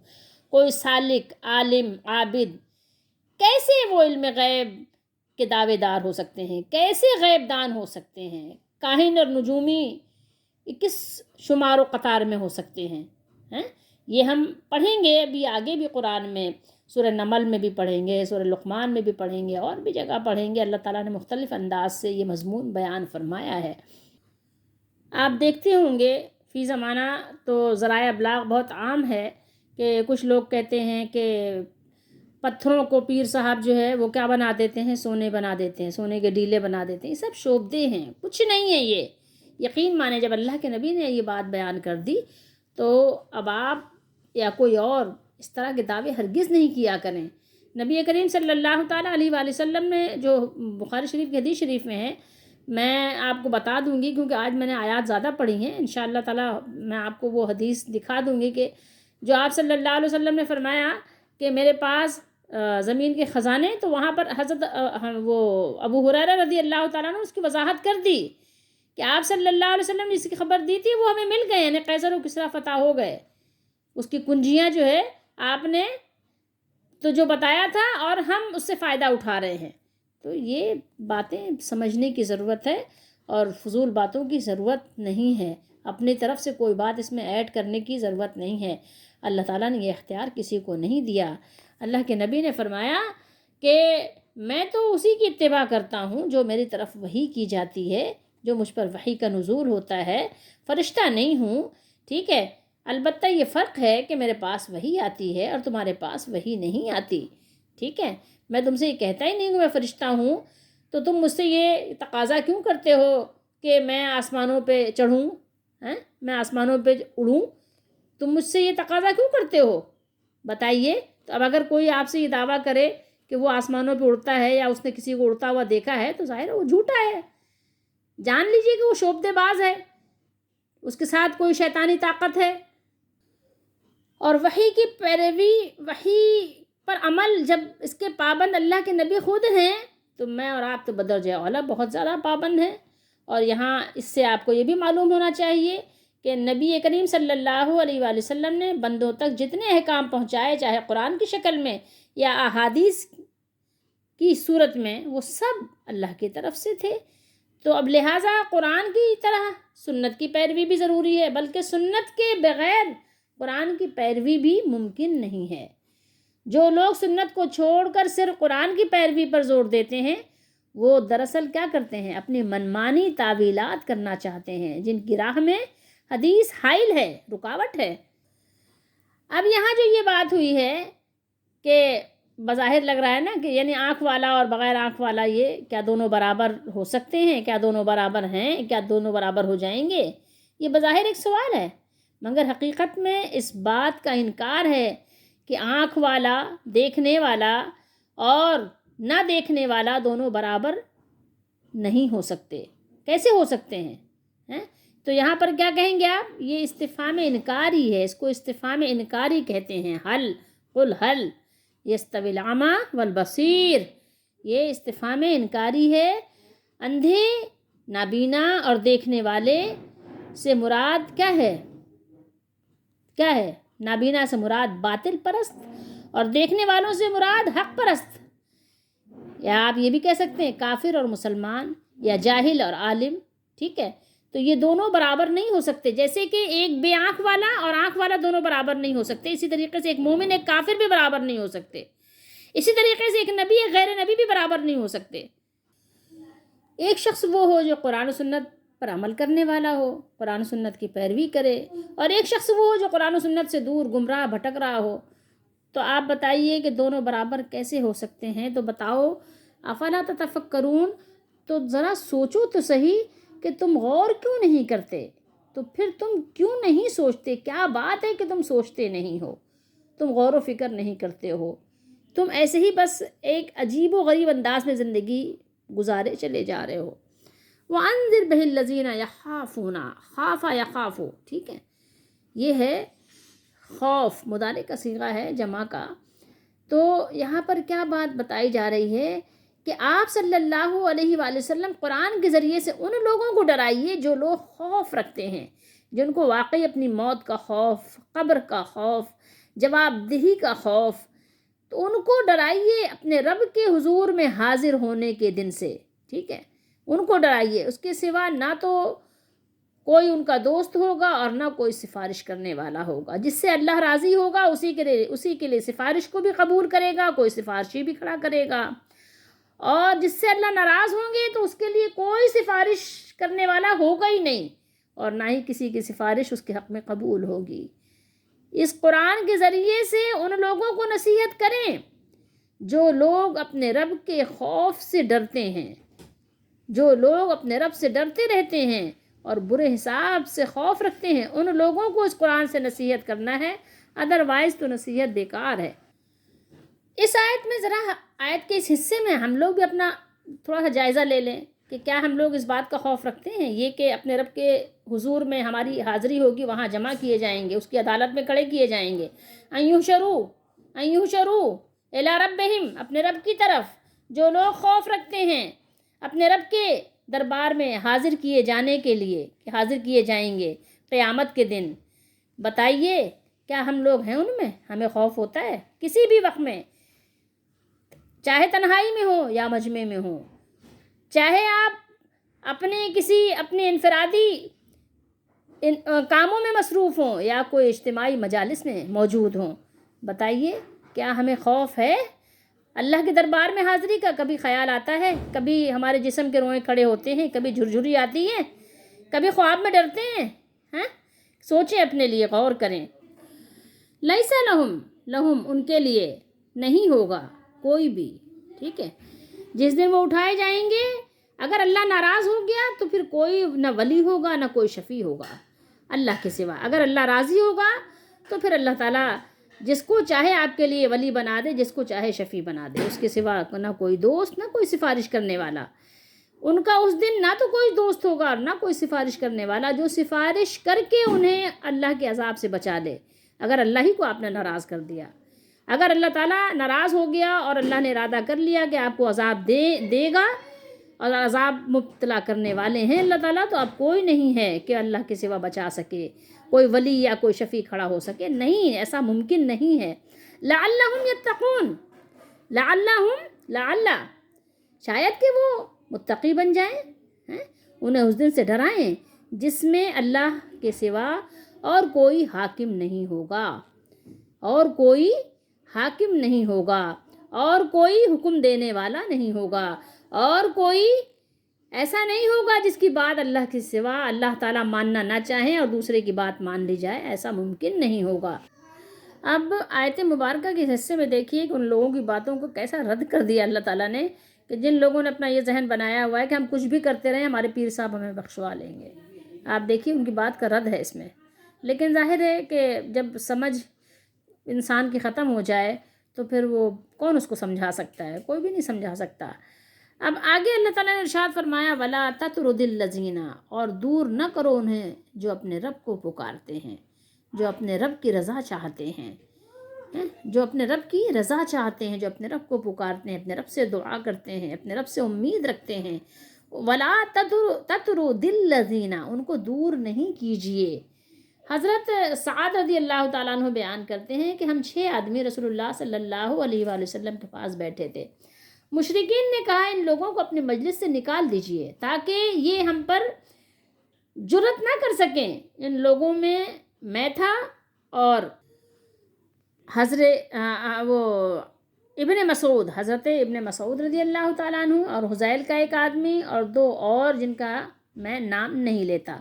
کوئی سالک، عالم، عابد، کیسے وہ علم غیب کے دعوے دار ہو سکتے ہیں؟ کیسے غیب دان ہو سکتے ہیں؟ کاہن اور نجومی کس شمار و قطار میں ہو سکتے ہیں؟ یہ ہم پڑھیں گے ابھی آگے بھی قرآن میں، سورہ نمل میں بھی پڑھیں گے، سورہ لقمان میں بھی پڑھیں گے، اور بھی جگہ پڑھیں گے۔ اللہ تعالیٰ نے مختلف انداز سے یہ مضمون بیان فرمایا ہے۔ آپ دیکھتے ہوں گے فی زمانہ تو ذرائع ابلاغ بہت عام ہے کہ کچھ لوگ کہتے ہیں کہ پتھروں کو پیر صاحب جو ہے وہ کیا بنا دیتے ہیں؟ سونے بنا دیتے ہیں، سونے کے ڈیلے بنا دیتے ہیں۔ یہ سب شوبدے ہیں، کچھ نہیں ہے یہ، یقین مانیں۔ جب اللہ کے نبی نے یہ بات بیان کر دی تو اب آپ یا کوئی اور اس طرح کے دعوے ہرگز نہیں کیا کریں۔ نبی کریم صلی اللہ تعالیٰ علیہ وآلہ وسلم نے جو بخاری شریف کی حدیث شریف میں ہے میں آپ کو بتا دوں گی، کیونکہ آج میں نے آیات زیادہ پڑھی ہیں، انشاءاللہ تعالیٰ میں آپ کو وہ حدیث دکھا دوں گی کہ جو آپ صلی اللہ علیہ وسلم نے فرمایا کہ میرے پاس زمین کے خزانے، تو وہاں پر حضرت وہ ابو ہریرہ رضی اللہ تعالیٰ نے اس کی وضاحت کر دی کہ آپ صلی اللہ علیہ وسلم نے جس کی خبر دی تھی وہ ہمیں مل گئے، یعنی قیصر و کسریٰ فتح ہو گئے، اس کی کنجیاں جو ہے آپ نے تو جو بتایا تھا اور ہم اس سے فائدہ اٹھا رہے ہیں۔ تو یہ باتیں سمجھنے کی ضرورت ہے اور فضول باتوں کی ضرورت نہیں ہے، اپنی طرف سے کوئی بات اس میں ایڈ کرنے کی ضرورت نہیں ہے۔ اللہ تعالیٰ نے یہ اختیار کسی کو نہیں دیا۔ اللہ کے نبی نے فرمایا کہ میں تو اسی کی اتباع کرتا ہوں جو میری طرف وحی کی جاتی ہے، جو مجھ پر وحی کا نزول ہوتا ہے، فرشتہ نہیں ہوں، ٹھیک ہے۔ البتہ یہ فرق ہے کہ میرے پاس وحی آتی ہے اور تمہارے پاس وحی نہیں آتی، ٹھیک ہے۔ میں تم سے یہ کہتا ہی نہیں کہ میں فرشتہ ہوں، تو تم مجھ سے یہ تقاضا کیوں کرتے ہو کہ میں آسمانوں پہ چڑھوں، میں آسمانوں پہ اڑوں؟ تم مجھ سے یہ تقاضا کیوں کرتے ہو؟ بتائیے۔ تو اب اگر کوئی آپ سے یہ دعویٰ کرے کہ وہ آسمانوں پہ اڑتا ہے یا اس نے کسی کو اڑتا ہوا دیکھا ہے، تو ظاہر ہے وہ جھوٹا ہے، جان لیجئے کہ وہ شعبدے باز ہے، اس کے ساتھ کوئی شیطانی طاقت ہے۔ اور وحی کی پیروی، وحی پر عمل، جب اس کے پابند اللہ کے نبی خود ہیں، تو میں اور آپ تو بدرجہ اولیٰ بہت زیادہ پابند ہیں۔ اور یہاں اس سے آپ کو یہ بھی معلوم ہونا چاہیے کہ نبی کریم صلی اللہ علیہ وآلہ وسلم نے بندوں تک جتنے احکام پہنچائے، چاہے قرآن کی شکل میں یا احادیث کی صورت میں، وہ سب اللہ کی طرف سے تھے۔ تو اب لہٰذا قرآن کی طرح سنت کی پیروی بھی ضروری ہے، بلکہ سنت کے بغیر قرآن کی پیروی بھی ممکن نہیں ہے۔ جو لوگ سنت کو چھوڑ کر صرف قرآن کی پیروی پر زور دیتے ہیں، وہ دراصل کیا کرتے ہیں؟ اپنی منمانی تعویلات کرنا چاہتے ہیں، جن کی راہ میں حدیث حائل ہے، رکاوٹ ہے۔ اب یہاں جو یہ بات ہوئی ہے کہ بظاہر لگ رہا ہے نا کہ یعنی آنکھ والا اور بغیر آنکھ والا یہ کیا دونوں برابر ہو سکتے ہیں؟ کیا دونوں برابر ہیں؟ کیا دونوں برابر ہو جائیں گے؟ یہ بظاہر ایک سوال ہے، مگر حقیقت میں اس بات کا انکار ہے کہ آنکھ والا، دیکھنے والا اور نہ دیکھنے والا دونوں برابر نہیں ہو سکتے۔ کیسے ہو سکتے ہیں؟ تو یہاں پر کیا کہیں گے آپ؟ یہ استفہام انکاری ہے، اس کو استفہام انکاری کہتے ہیں۔ حل قل حل یستوی الاعمی والبصیر، یہ استفہام انکاری ہے۔ اندھے، نابینا اور دیکھنے والے سے مراد کیا ہے؟ کیا ہے؟ نابینا سے مراد باطل پرست اور دیکھنے والوں سے مراد حق پرست، یا آپ یہ بھی کہہ سکتے ہیں کافر اور مسلمان، یا جاہل اور عالم، ٹھیک ہے۔ تو یہ دونوں برابر نہیں ہو سکتے، جیسے کہ ایک بے آنکھ والا اور آنکھ والا دونوں برابر نہیں ہو سکتے، اسی طریقے سے ایک مومن ایک کافر بھی برابر نہیں ہو سکتے، اسی طریقے سے ایک نبی ایک غیر نبی بھی برابر نہیں ہو سکتے۔ ایک شخص وہ ہو جو قرآن و سنت پر عمل کرنے والا ہو، قرآن و سنت کی پیروی کرے، اور ایک شخص وہ ہو جو قرآن و سنت سے دور گمراہ بھٹک رہا ہو۔ تو آپ بتائیے کہ دونوں برابر کیسے ہو سکتے ہیں؟ تو بتاؤ، افلا تتفکرون، تو ذرا سوچو تو صحیح کہ تم غور کیوں نہیں کرتے؟ تو پھر تم کیوں نہیں سوچتے؟ کیا بات ہے کہ تم سوچتے نہیں ہو؟ تم غور و فکر نہیں کرتے ہو، تم ایسے ہی بس ایک عجیب و غریب انداز میں زندگی گزارے چلے جا رہے ہو۔ وَأَنذِرْ بِهِ الَّذِينَ يَخَافُونَ، خَافَ يَخَافُ، ٹھیک ہے، یہ ہے خوف، مضارع کا صیغہ ہے جمع کا۔ تو یہاں پر کیا بات بتائی جا رہی ہے کہ آپ صلی اللہ علیہ وآلہ وسلم قرآن کے ذریعے سے ان لوگوں کو ڈرائیے جو لوگ خوف رکھتے ہیں، جن کو واقعی اپنی موت کا خوف، قبر کا خوف، جواب دہی کا خوف، تو ان کو ڈرائیے اپنے رب کے حضور میں حاضر ہونے کے دن سے، ٹھیک ہے، ان کو ڈرائیے۔ اس کے سوا نہ تو کوئی ان کا دوست ہوگا اور نہ کوئی سفارش کرنے والا ہوگا۔ جس سے اللہ راضی ہوگا اسی کے لیے سفارش کو بھی قبول کرے گا، کوئی سفارشی بھی کھڑا کرے گا، اور جس سے اللہ ناراض ہوں گے تو اس کے لیے کوئی سفارش کرنے والا ہوگا ہی نہیں، اور نہ ہی کسی کی سفارش اس کے حق میں قبول ہوگی۔ اس قرآن کے ذریعے سے ان لوگوں کو نصیحت کریں جو لوگ اپنے رب کے خوف سے ڈرتے ہیں، جو لوگ اپنے رب سے ڈرتے رہتے ہیں اور برے حساب سے خوف رکھتے ہیں، ان لوگوں کو اس قرآن سے نصیحت کرنا ہے، ادروائز تو نصیحت بیکار ہے۔ اس آیت میں ذرا آیت کے اس حصے میں ہم لوگ بھی اپنا تھوڑا سا جائزہ لے لیں کہ کہ کیا ہم لوگ اس بات کا خوف رکھتے ہیں یہ کہ اپنے رب کے حضور میں ہماری حاضری ہوگی، وہاں جمع کیے جائیں گے، اس کی عدالت میں کھڑے کیے جائیں گے. ان یحشروا الی ربہم، اپنے رب کی طرف جو لوگ خوف رکھتے ہیں اپنے رب کے دربار میں حاضر کیے جانے کے لیے کہ حاضر کیے جائیں گے قیامت کے دن. بتائیے کیا ہم لوگ ہیں ان میں؟ ہمیں خوف ہوتا ہے کسی بھی وقت میں، چاہے تنہائی میں ہو یا مجمع میں ہو، چاہے آپ اپنے انفرادی کاموں میں مصروف ہوں یا کوئی اجتماعی مجالس میں موجود ہوں. بتائیے کیا ہمیں خوف ہے اللہ کے دربار میں حاضری کا؟ کبھی خیال آتا ہے، کبھی ہمارے جسم کے روئیں کھڑے ہوتے ہیں، کبھی جھرجھری آتی ہے، کبھی خواب میں ڈرتے ہیں. ہاں سوچیں، اپنے لیے غور کریں. لیس لہم ان کے لیے نہیں ہوگا کوئی بھی، ٹھیک ہے. جس دن وہ اٹھائے جائیں گے اگر اللہ ناراض ہو گیا تو پھر کوئی نہ ولی ہوگا نہ کوئی شفیع ہوگا اللہ کے سوا. اگر اللہ راضی ہوگا تو پھر اللہ تعالیٰ جس کو چاہے آپ کے لیے ولی بنا دے، جس کو چاہے شفیع بنا دے، اس کے سوا نہ کوئی دوست نہ کوئی سفارش کرنے والا. ان کا اس دن نہ تو کوئی دوست ہوگا اور نہ کوئی سفارش کرنے والا جو سفارش کر کے انہیں اللہ کے عذاب سے بچا لے. اگر اللہ ہی کو آپ نے ناراض کر دیا، اگر اللہ تعالیٰ ناراض ہو گیا اور اللہ نے ارادہ کر لیا کہ آپ کو عذاب دے گا اور عذاب مبتلا کرنے والے ہیں اللہ تعالیٰ، تو اب کوئی نہیں ہے کہ اللہ کے سوا بچا سکے، کوئی ولی یا کوئی شفیع کھڑا ہو سکے. نہیں، ایسا ممکن نہیں ہے. لعلہم یتقون، لعل شاید کہ وہ متقی بن جائیں، انہیں اس دن سے ڈرائیں جس میں اللہ کے سوا اور کوئی حاکم نہیں ہوگا، اور کوئی حاکم نہیں ہوگا، اور کوئی حکم دینے والا نہیں ہوگا، اور کوئی ایسا نہیں ہوگا جس کی بات اللہ کے سوا اللہ تعالیٰ ماننا نہ چاہیں اور دوسرے کی بات مان لی جائے. ایسا ممکن نہیں ہوگا. اب آیت مبارکہ کے حصے میں دیکھیے کہ ان لوگوں کی باتوں کو کیسا رد کر دیا اللہ تعالیٰ نے، کہ جن لوگوں نے اپنا یہ ذہن بنایا ہوا ہے کہ ہم کچھ بھی کرتے رہیں ہمارے پیر صاحب ہمیں بخشوا لیں گے. آپ دیکھیے ان کی بات کا رد ہے اس میں. لیکن ظاہر ہے کہ جب سمجھ انسان کی ختم ہو جائے تو پھر وہ کون اس کو سمجھا سکتا ہے؟ کوئی بھی نہیں سمجھا سکتا. اب آگے اللہ تعالیٰ نے ارشاد فرمایا وَلَا تَطْرُدِ الَّذِينَ، اور دور نہ کرو انہیں جو اپنے رب کو پکارتے ہیں، جو اپنے رب کی رضا چاہتے ہیں، جو اپنے رب کی رضا چاہتے ہیں، جو اپنے رب کو پکارتے ہیں، اپنے رب سے دعا کرتے ہیں، اپنے رب سے امید رکھتے ہیں. وَلَا تَطْرُدِ الَّذِينَ، ان کو دور نہیں کیجیے. حضرت سعد رضی اللہ تعالیٰ عنہ بیان کرتے ہیں کہ ہم 6 آدمی رسول اللہ صلی اللہ علیہ وآلہ وسلم کے پاس بیٹھے تھے. مشرکین نے کہا ان لوگوں کو اپنے مجلس سے نکال دیجئے تاکہ یہ ہم پر جرأت نہ کر سکیں. ان لوگوں میں تھا اور حضرت ابن مسعود رضی اللہ تعالیٰ عنہ اور حذیل کا ایک آدمی اور 2 اور جن کا میں نام نہیں لیتا.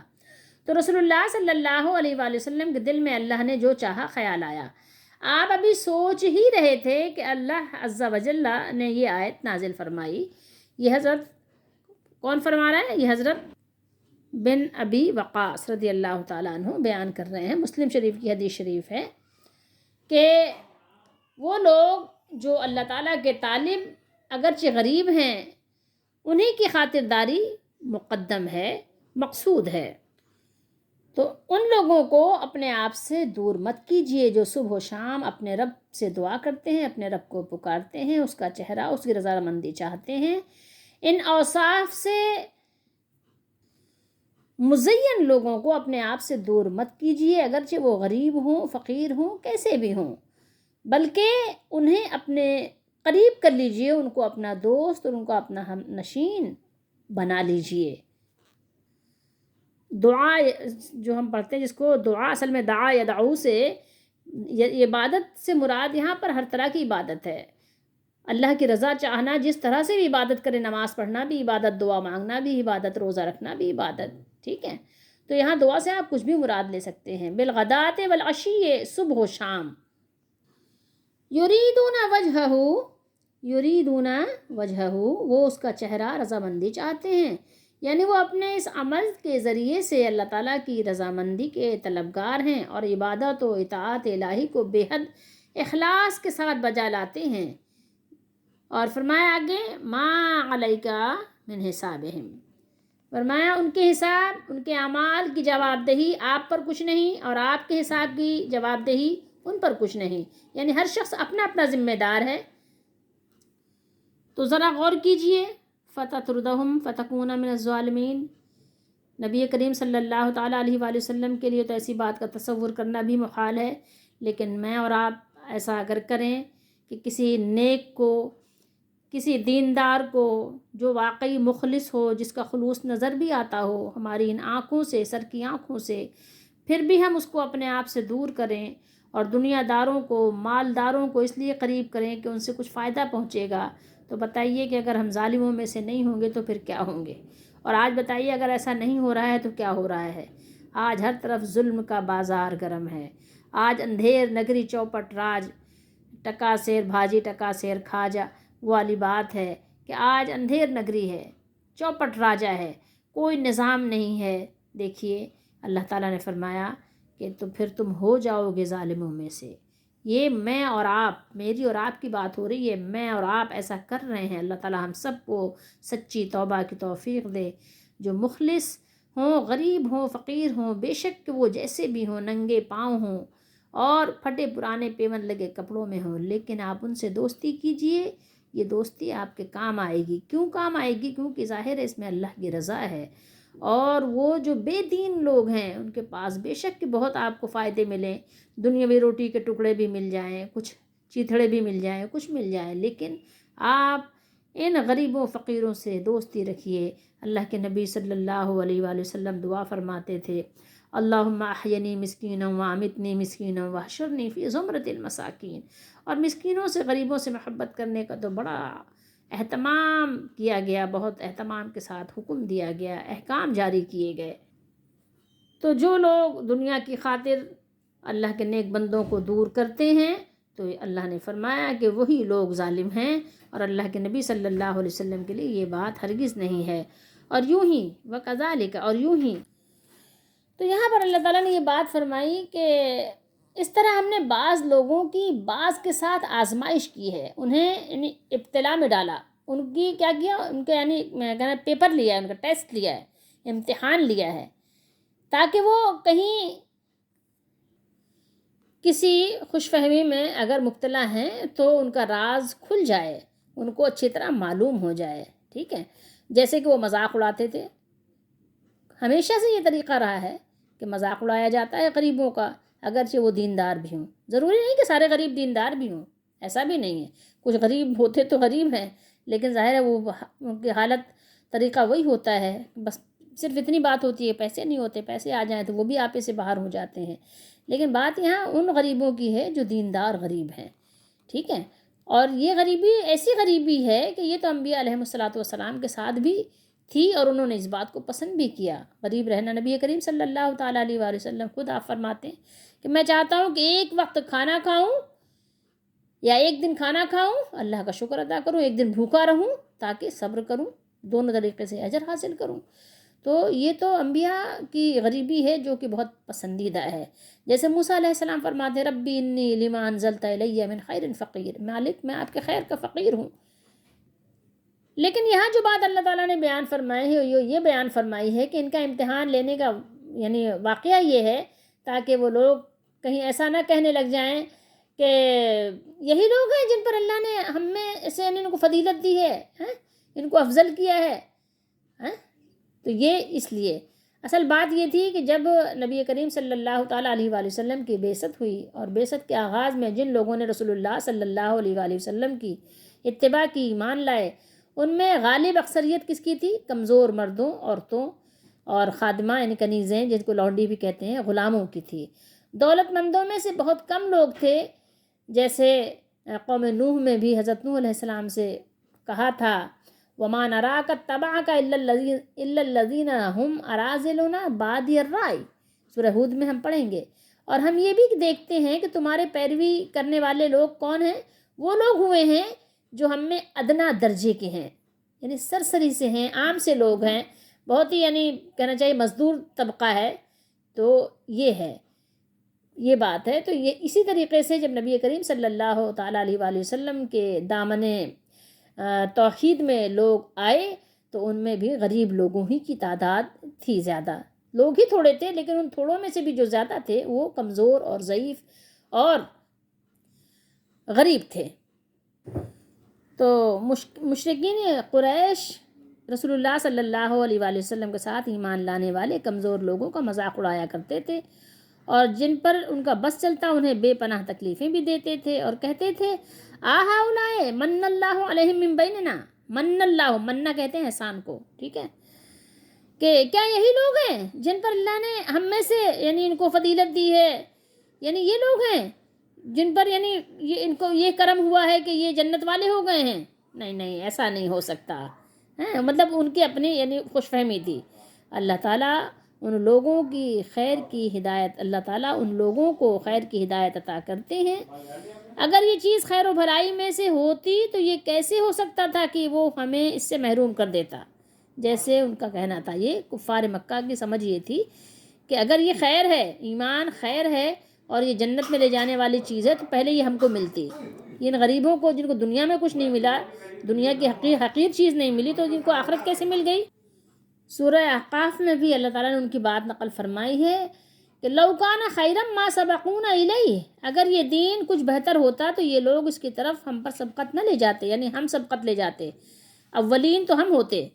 تو رسول اللہ صلی اللہ علیہ وآلہ وسلم کے دل میں اللہ نے جو چاہا خیال آیا. آپ ابھی سوچ ہی رہے تھے کہ اللہ عز و جل نے یہ آیت نازل فرمائی. یہ حضرت کون فرما رہا ہے؟ یہ حضرت بن ابی وقاص رضی اللہ تعالیٰ عنہ بیان کر رہے ہیں. مسلم شریف کی حدیث شریف ہے کہ وہ لوگ جو اللہ تعالیٰ کے طالب اگرچہ غریب ہیں انہی کی خاطرداری مقدم ہے، مقصود ہے. تو ان لوگوں کو اپنے آپ سے دور مت کیجیے جو صبح و شام اپنے رب سے دعا کرتے ہیں، اپنے رب کو پکارتے ہیں، اس کا چہرہ، اس کی رضامندی چاہتے ہیں. ان اوصاف سے مزین لوگوں کو اپنے آپ سے دور مت کیجیے اگرچہ وہ غریب ہوں، فقیر ہوں، کیسے بھی ہوں، بلکہ انہیں اپنے قریب کر لیجیے، ان کو اپنا دوست اور ان کو اپنا ہم نشین بنا لیجیے. دعا جو ہم پڑھتے ہیں جس کو دعا اصل میں دعا یدعو سے، عبادت سے مراد یہاں پر ہر طرح کی عبادت ہے. اللہ کی رضا چاہنا، جس طرح سے بھی عبادت کرے، نماز پڑھنا بھی عبادت، دعا مانگنا بھی عبادت، روزہ رکھنا بھی عبادت، ٹھیک ہے. تو یہاں دعا سے آپ کچھ بھی مراد لے سکتے ہیں. بالغدات والعشی، صبح و شام. یریدون وجہہ، وہ اس کا چہرہ، رضامندی چاہتے ہیں. یعنی وہ اپنے اس عمل کے ذریعے سے اللہ تعالیٰ کی رضامندی کے طلبگار ہیں اور عبادت و اطاعت الہی کو بے حد اخلاص کے ساتھ بجا لاتے ہیں. اور فرمایا آگے ما علیکا من حسابہم، فرمایا ان کے حساب، ان کے اعمال کی جواب دہی آپ پر کچھ نہیں، اور آپ کے حساب کی جواب دہی ان پر کچھ نہیں، یعنی ہر شخص اپنا اپنا ذمہ دار ہے۔ تو ذرا غور کیجئے، فَتَطْرُدَهُمْ فَتَكُونَ مِنَ الظَّالِمِينَ، نبی کریم صلی اللہ تعالیٰ علیہ وآلہ وسلم کے لیے تو ایسی بات کا تصور کرنا بھی محال ہے، لیکن میں اور آپ ایسا اگر کریں کہ کسی نیک کو، کسی دیندار کو جو واقعی مخلص ہو، جس کا خلوص نظر بھی آتا ہو ہماری ان آنکھوں سے، سر کی آنکھوں سے، پھر بھی ہم اس کو اپنے آپ سے دور کریں اور دنیا داروں کو، مالداروں کو اس لیے قریب کریں کہ ان سے کچھ فائدہ پہنچے گا، تو بتائیے کہ اگر ہم ظالموں میں سے نہیں ہوں گے تو پھر کیا ہوں گے؟ اور آج بتائیے اگر ایسا نہیں ہو رہا ہے تو کیا ہو رہا ہے؟ آج ہر طرف ظلم کا بازار گرم ہے، آج اندھیر نگری چوپٹ راج، ٹکا سیر بھاجی ٹکا سیر کھاجا والی بات ہے کہ آج اندھیر نگری ہے، چوپٹ راجا ہے، کوئی نظام نہیں ہے۔ دیکھیے اللہ تعالیٰ نے فرمایا کہ تو پھر تم ہو جاؤ گے ظالموں میں سے۔ یہ میں اور آپ، میری اور آپ کی بات ہو رہی ہے، میں اور آپ ایسا کر رہے ہیں۔ اللہ تعالیٰ ہم سب کو سچی توبہ کی توفیق دے، جو مخلص ہوں، غریب ہوں، فقیر ہوں، بے شک کہ وہ جیسے بھی ہوں، ننگے پاؤں ہوں اور پھٹے پرانے پیون لگے کپڑوں میں ہوں، لیکن آپ ان سے دوستی کیجئے، یہ دوستی آپ کے کام آئے گی۔ کیوں کام آئے گی؟ کیونکہ ظاہر ہے اس میں اللہ کی رضا ہے، اور وہ جو بے دین لوگ ہیں ان کے پاس بے شک کہ بہت آپ کو فائدے ملیں، دنیاوی روٹی کے ٹکڑے بھی مل جائیں، کچھ چیتھڑے بھی مل جائیں، کچھ مل جائیں، لیکن آپ ان غریبوں فقیروں سے دوستی رکھیے۔ اللہ کے نبی صلی اللہ علیہ وآلہ وسلم دعا فرماتے تھے، اللہم احینی مسکینا وامتنی مسکینا واحشرنی فی زمرۃ المساکین، اور مسکینوں سے، غریبوں سے محبت کرنے کا تو بڑا اہتمام کیا گیا، بہت اہتمام کے ساتھ حکم دیا گیا، احکام جاری کیے گئے۔ تو جو لوگ دنیا کی خاطر اللہ کے نیک بندوں کو دور کرتے ہیں تو اللہ نے فرمایا کہ وہی لوگ ظالم ہیں، اور اللہ کے نبی صلی اللہ علیہ وسلم کے لیے یہ بات ہرگز نہیں ہے۔ اور یوں ہی وَكَذَلِكَ، اور یوں ہی، تو یہاں پر اللہ تعالیٰ نے یہ بات فرمائی کہ اس طرح ہم نے بعض لوگوں کی بعض کے ساتھ آزمائش کی ہے، انہیں یعنی ابتلا میں ڈالا، ان کی کیا کیا، ان کے یعنی میں کہنا پیپر لیا ہے، ان کا ٹیسٹ لیا ہے، امتحان لیا ہے، تاکہ وہ کہیں کسی خوش فہمی میں اگر مبتلا ہیں تو ان کا راز کھل جائے، ان کو اچھی طرح معلوم ہو جائے، ٹھیک ہے؟ جیسے کہ وہ مذاق اڑاتے تھے، ہمیشہ سے یہ طریقہ رہا ہے کہ مذاق اڑایا جاتا ہے غریبوں کا، اگرچہ وہ دیندار بھی ہوں، ضروری نہیں کہ سارے غریب دیندار بھی ہوں، ایسا بھی نہیں ہے، کچھ غریب ہوتے تو غریب ہیں، لیکن ظاہر ہے وہ ان کی حالت طریقہ وہی ہوتا ہے، بس صرف اتنی بات ہوتی ہے، پیسے نہیں ہوتے، پیسے آ جائیں تو وہ بھی آپے سے باہر ہو جاتے ہیں، لیکن بات یہاں ان غریبوں کی ہے جو دیندار غریب ہیں، ٹھیک ہے؟ اور یہ غریبی ایسی غریبی ہے کہ یہ تو انبیاء علیہ السلام کے ساتھ بھی تھی، اور انہوں نے اس بات کو پسند بھی کیا، غریب رہنا۔ نبی کریم صلی اللہ تعالیٰ علیہ وآلہ وسلم خود آپ فرماتے ہیں کہ میں چاہتا ہوں کہ ایک وقت کھانا کھاؤں یا ایک دن کھانا کھاؤں، اللہ کا شکر ادا کروں، ایک دن بھوکا رہوں تاکہ صبر کروں، دونوں طریقے سے اجر حاصل کروں۔ تو یہ تو انبیاء کی غریبی ہے جو کہ بہت پسندیدہ ہے۔ جیسے موسیٰ علیہ السلام فرماتے ہیں ربی انی لما انزلت الی من خیر فقیر، مالک میں آپ کے خیر کا فقیر ہوں۔ لیکن یہاں جو بات اللہ تعالیٰ نے بیان فرمائی ہے، یہ بیان فرمائی ہے کہ ان کا امتحان لینے کا یعنی واقعہ یہ ہے تاکہ وہ لوگ کہیں ایسا نہ کہنے لگ جائیں کہ یہی لوگ ہیں جن پر اللہ نے ہم میں سے ان کو فضیلت دی ہے، ان کو افضل کیا ہے، تو یہ اس لیے اصل بات یہ تھی کہ جب نبی کریم صلی اللہ تعالیٰ علیہ وآلہ وسلم کی بعثت ہوئی، اور بعثت کے آغاز میں جن لوگوں نے رسول اللہ صلی اللہ علیہ وآلہ وسلم کی اتباع کی، ایمان لائے، ان میں غالب اکثریت کس کی تھی؟ کمزور مردوں، عورتوں اور خادمہ یعنی کنیزیں، جن کو لونڈی بھی کہتے ہیں، غلاموں کی تھی۔ دولت مندوں میں سے بہت کم لوگ تھے، جیسے قوم نوح میں بھی حضرت نوح علیہ السلام سے کہا تھا وَمَا نَرَاكَ اتَّبَعَكَ إِلَّا الَّذِينَ هُمْ أَرَاذِلُنَا بَادِيَ الرَّأْيِ، سورہ ہود میں ہم پڑھیں گے۔ اور ہم یہ بھی دیکھتے ہیں کہ تمہارے پیروی کرنے والے لوگ کون ہیں؟ وہ لوگ ہوئے ہیں جو ہم میں ادنا درجے کے ہیں، یعنی سرسری سے ہیں، عام سے لوگ ہیں، بہت ہی یعنی کہنا چاہیے مزدور طبقہ ہے۔ تو یہ ہے، یہ بات ہے۔ تو یہ اسی طریقے سے جب نبی کریم صلی اللہ تعالیٰ علیہ وآلہ وسلم کے دامن توحید میں لوگ آئے تو ان میں بھی غریب لوگوں ہی کی تعداد تھی زیادہ. لوگ ہی تھوڑے تھے لیکن ان تھوڑوں میں سے بھی جو زیادہ تھے وہ کمزور اور ضعیف اور غریب تھے. تو مشرکین قریش رسول اللہ صلی اللہ علیہ وآلہ وسلم کے ساتھ ایمان لانے والے کمزور لوگوں کا مذاق اڑایا کرتے تھے اور جن پر ان کا بس چلتا انہیں بے پناہ تکلیفیں بھی دیتے تھے اور کہتے تھے آہا اولائے من اللہ علیہم من بیننا. من اللہ، مننا کہتے ہیں احسان کو، ٹھیک ہے، کہ کیا یہی لوگ ہیں جن پر اللہ نے ہم میں سے یعنی ان کو فضیلت دی ہے، یعنی یہ لوگ ہیں جن پر یعنی ان کو یہ کرم ہوا ہے کہ یہ جنت والے ہو گئے ہیں. نہیں نہیں، ایسا نہیں ہو سکتا. مطلب ان کی اپنی یعنی خوش فہمی تھی. اللہ تعالیٰ ان لوگوں کی خیر کی ہدایت، اللہ تعالیٰ ان لوگوں کو خیر کی ہدایت عطا کرتے ہیں. اگر یہ چیز خیر و بھلائی میں سے ہوتی تو یہ کیسے ہو سکتا تھا کہ وہ ہمیں اس سے محروم کر دیتا. جیسے ان کا کہنا تھا، یہ کفار مکہ کی سمجھ یہ تھی کہ اگر یہ خیر ہے، ایمان خیر ہے اور یہ جنت میں لے جانے والی چیز ہے تو پہلے یہ ہم کو ملتی. ان غریبوں کو جن کو دنیا میں کچھ نہیں ملا، دنیا کی حقیر چیز نہیں ملی، تو جن کو آخرت کیسے مل گئی. سورہ احقاف میں بھی اللہ تعالیٰ نے ان کی بات نقل فرمائی ہے کہ لو کان خیرا ما سبقونا الیہ، اگر یہ دین کچھ بہتر ہوتا تو یہ لوگ اس کی طرف ہم پر سبقت نہ لے جاتے، یعنی ہم سبقت لے جاتے، اولین تو ہم ہوتے.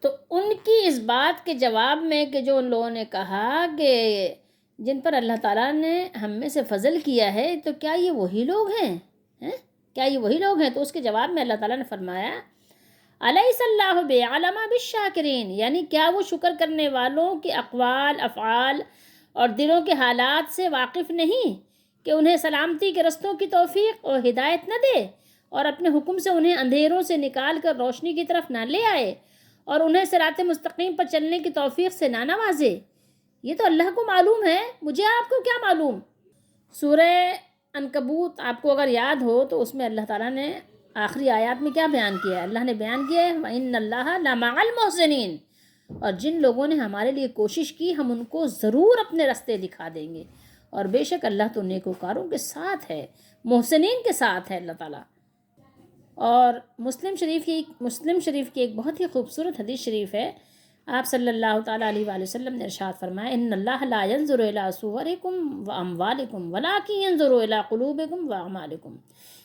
تو ان کی اس بات کے جواب میں کہ جو ان لوگوں نے کہا کہ جن پر اللہ تعالیٰ نے ہم میں سے فضل کیا ہے تو کیا یہ وہی لوگ ہیں؟ کیا یہ وہی لوگ ہیں؟ تو اس کے جواب میں اللہ تعالیٰ نے فرمایا الیس اللہ بعلم بالشاکرین، یعنی کیا وہ شکر کرنے والوں کے اقوال، افعال اور دلوں کے حالات سے واقف نہیں کہ انہیں سلامتی کے رستوں کی توفیق اور ہدایت نہ دے اور اپنے حکم سے انہیں اندھیروں سے نکال کر روشنی کی طرف نہ لے آئے اور انہیں صراط مستقیم پر چلنے کی توفیق سے نہ نوازے. یہ تو اللہ کو معلوم ہے، مجھے آپ کو کیا معلوم. سورہ عنکبوت آپ کو اگر یاد ہو تو اس میں اللہ تعالیٰ نے آخری آیات میں کیا بیان کیا ہے؟ اللہ نے بیان کیا ہے وَإِنَّ اللَّهَ لَمَعَ الْمُحْسِنِينَ، اور جن لوگوں نے ہمارے لیے کوشش کی ہم ان کو ضرور اپنے راستے دکھا دیں گے، اور بے شک اللہ تو نیکوکاروں کے ساتھ ہے، محسنین کے ساتھ ہے اللہ تعالیٰ. اور مسلم شریف کی ایک بہت ہی خوبصورت حدیث شریف ہے. آپ صلی اللہ تعالیٰ علیہ وآلہ وسلم نے ارشاد فرمایا ان اللہ لا ينظر الى صورکم واموالکم ولکن ينظر الى قلوبکم واعمالکم،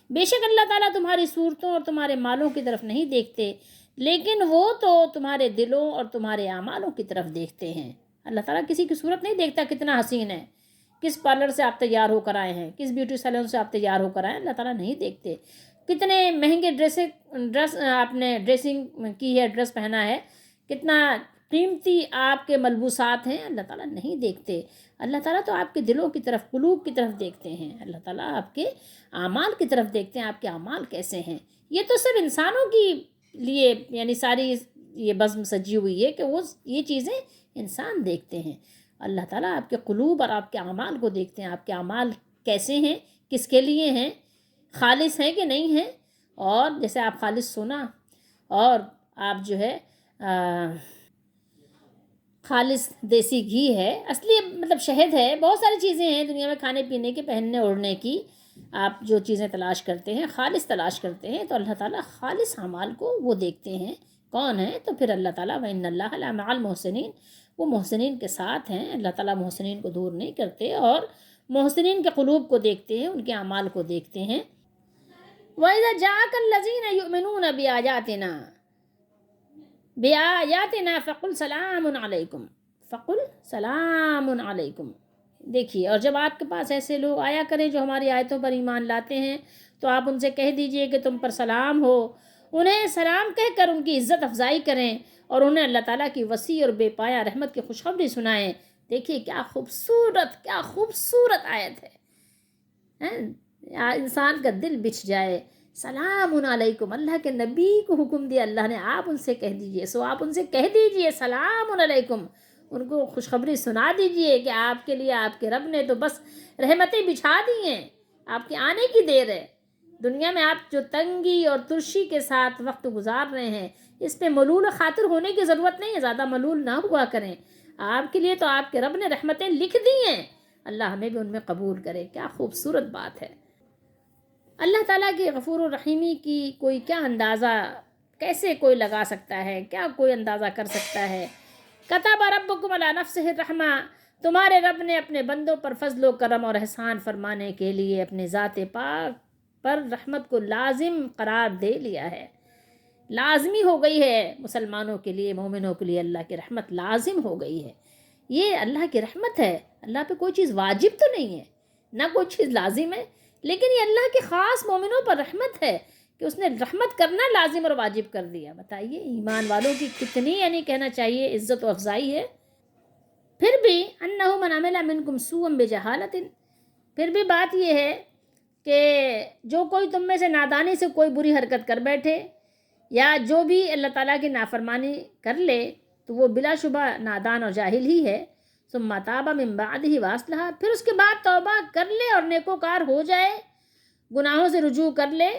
بے شک اللہ تعالیٰ تمہاری صورتوں اور تمہارے مالوں کی طرف نہیں دیکھتے لیکن وہ تو تمہارے دلوں اور تمہارے اعمالوں کی طرف دیکھتے ہیں. اللہ تعالیٰ کسی کی صورت نہیں دیکھتا کتنا حسین ہے، کس پارلر سے آپ تیار ہو کر آئے ہیں، کس بیوٹی سیلون سے آپ تیار ہو کر آئے ہیں، اللہ تعالیٰ نہیں دیکھتے. کتنے مہنگے ڈریس آپ نے ڈریسنگ کی ہے، ڈریس پہنا ہے، کتنا قیمتی آپ کے ملبوسات ہیں، اللہ تعالیٰ نہیں دیکھتے. اللہ تعالیٰ تو آپ کے دلوں کی طرف، قلوب کی طرف دیکھتے ہیں. اللہ تعالیٰ آپ کے اعمال کی طرف دیکھتے ہیں، آپ کے اعمال کیسے ہیں. یہ تو سب انسانوں کی لیے یعنی ساری یہ بزم سجی ہوئی ہے کہ وہ یہ چیزیں انسان دیکھتے ہیں. اللہ تعالیٰ آپ کے قلوب اور آپ کے اعمال کو دیکھتے ہیں. آپ کے اعمال کیسے ہیں، کس کے لیے ہیں، خالص ہیں کہ نہیں ہیں. اور جیسے آپ خالص سونا اور آپ جو ہے خالص دیسی گھی ہے، اصلی مطلب شہد ہے، بہت ساری چیزیں ہیں دنیا میں کھانے پینے کے، پہننے اوڑھنے کی. آپ جو چیزیں تلاش کرتے ہیں خالص تلاش کرتے ہیں، تو اللہ تعالیٰ خالص اعمال کو وہ دیکھتے ہیں کون ہیں. تو پھر اللہ تعالیٰ وَإِنَّ اللَّهَ لَمَعَ الْمُحْسِنِينَ، وہ محسنین کے ساتھ ہیں. اللہ تعالیٰ محسنین کو دور نہیں کرتے اور محسنین کے قلوب کو دیکھتے ہیں، ان کے اعمال کو دیکھتے ہیں. وَإِذَا جَاءَكَ الَّذِينَ يُؤْمِنُونَ بِآيَاتِنَا فَقُلْ سَلَامٌ عَلَيْكُمْ، فَقُلْ سَلَامٌ عَلَيْكُمْ. دیکھیے، اور جب آپ کے پاس ایسے لوگ آیا کریں جو ہماری آیتوں پر ایمان لاتے ہیں تو آپ ان سے کہہ دیجئے کہ تم پر سلام ہو. انہیں سلام کہہ کر ان کی عزت افزائی کریں اور انہیں اللہ تعالیٰ کی وسیع اور بے پایا رحمت کی خوشخبری سنائیں. دیکھیے کیا خوبصورت آیت ہے. انسان کا دل بچھ جائے. سلام علیکم، اللہ کے نبی کو حکم دیا اللہ نے، آپ ان سے کہہ دیجئے. سو آپ ان سے کہہ دیجئے سلام علیکم، ان کو خوشخبری سنا دیجئے کہ آپ کے لیے آپ کے رب نے تو بس رحمتیں بچھا دی ہیں، آپ کے آنے کی دیر ہے. دنیا میں آپ جو تنگی اور ترشی کے ساتھ وقت گزار رہے ہیں اس پہ ملول خاطر ہونے کی ضرورت نہیں ہے، زیادہ ملول نہ ہوا کریں. آپ کے لیے تو آپ کے رب نے رحمتیں لکھ دی ہیں، اللہ ہمیں بھی ان میں قبول کرے. کیا خوبصورت بات ہے. اللہ تعالیٰ کی غفور و رحیمی کی کوئی کیا اندازہ کیسے کوئی لگا سکتا ہے، کیا کوئی اندازہ کر سکتا ہے؟ کتب ربکم علی نفسہ الرحمہ، تمہارے رب نے اپنے بندوں پر فضل و کرم اور احسان فرمانے کے لیے اپنے ذات پاک پر رحمت کو لازم قرار دے لیا ہے۔ لازمی ہو گئی ہے مسلمانوں کے لیے، مومنوں کے لیے اللہ کی رحمت لازم ہو گئی ہے۔ یہ اللہ کی رحمت ہے، اللہ پہ کوئی چیز واجب تو نہیں ہے، نہ کوئی چیز لازم ہے، لیکن یہ اللہ کی خاص مومنوں پر رحمت ہے کہ اس نے رحمت کرنا لازم اور واجب کر دیا۔ بتائیے ایمان والوں کی کتنی کہنا چاہیے عزت و افزائی ہے۔ پھر بھی انہ من عمل منکم سوءا بجہالۃ، پھر بھی بات یہ ہے کہ جو کوئی تم میں سے نادانی سے کوئی بری حرکت کر بیٹھے یا جو بھی اللہ تعالیٰ کی نافرمانی کر لے تو وہ بلا شبہ نادان اور جاہل ہی ہے۔ ثم تاب من بعدہ واصلح، پھر اس کے بعد توبہ کر لے اور نیکوکار ہو جائے، گناہوں سے رجوع کر لے،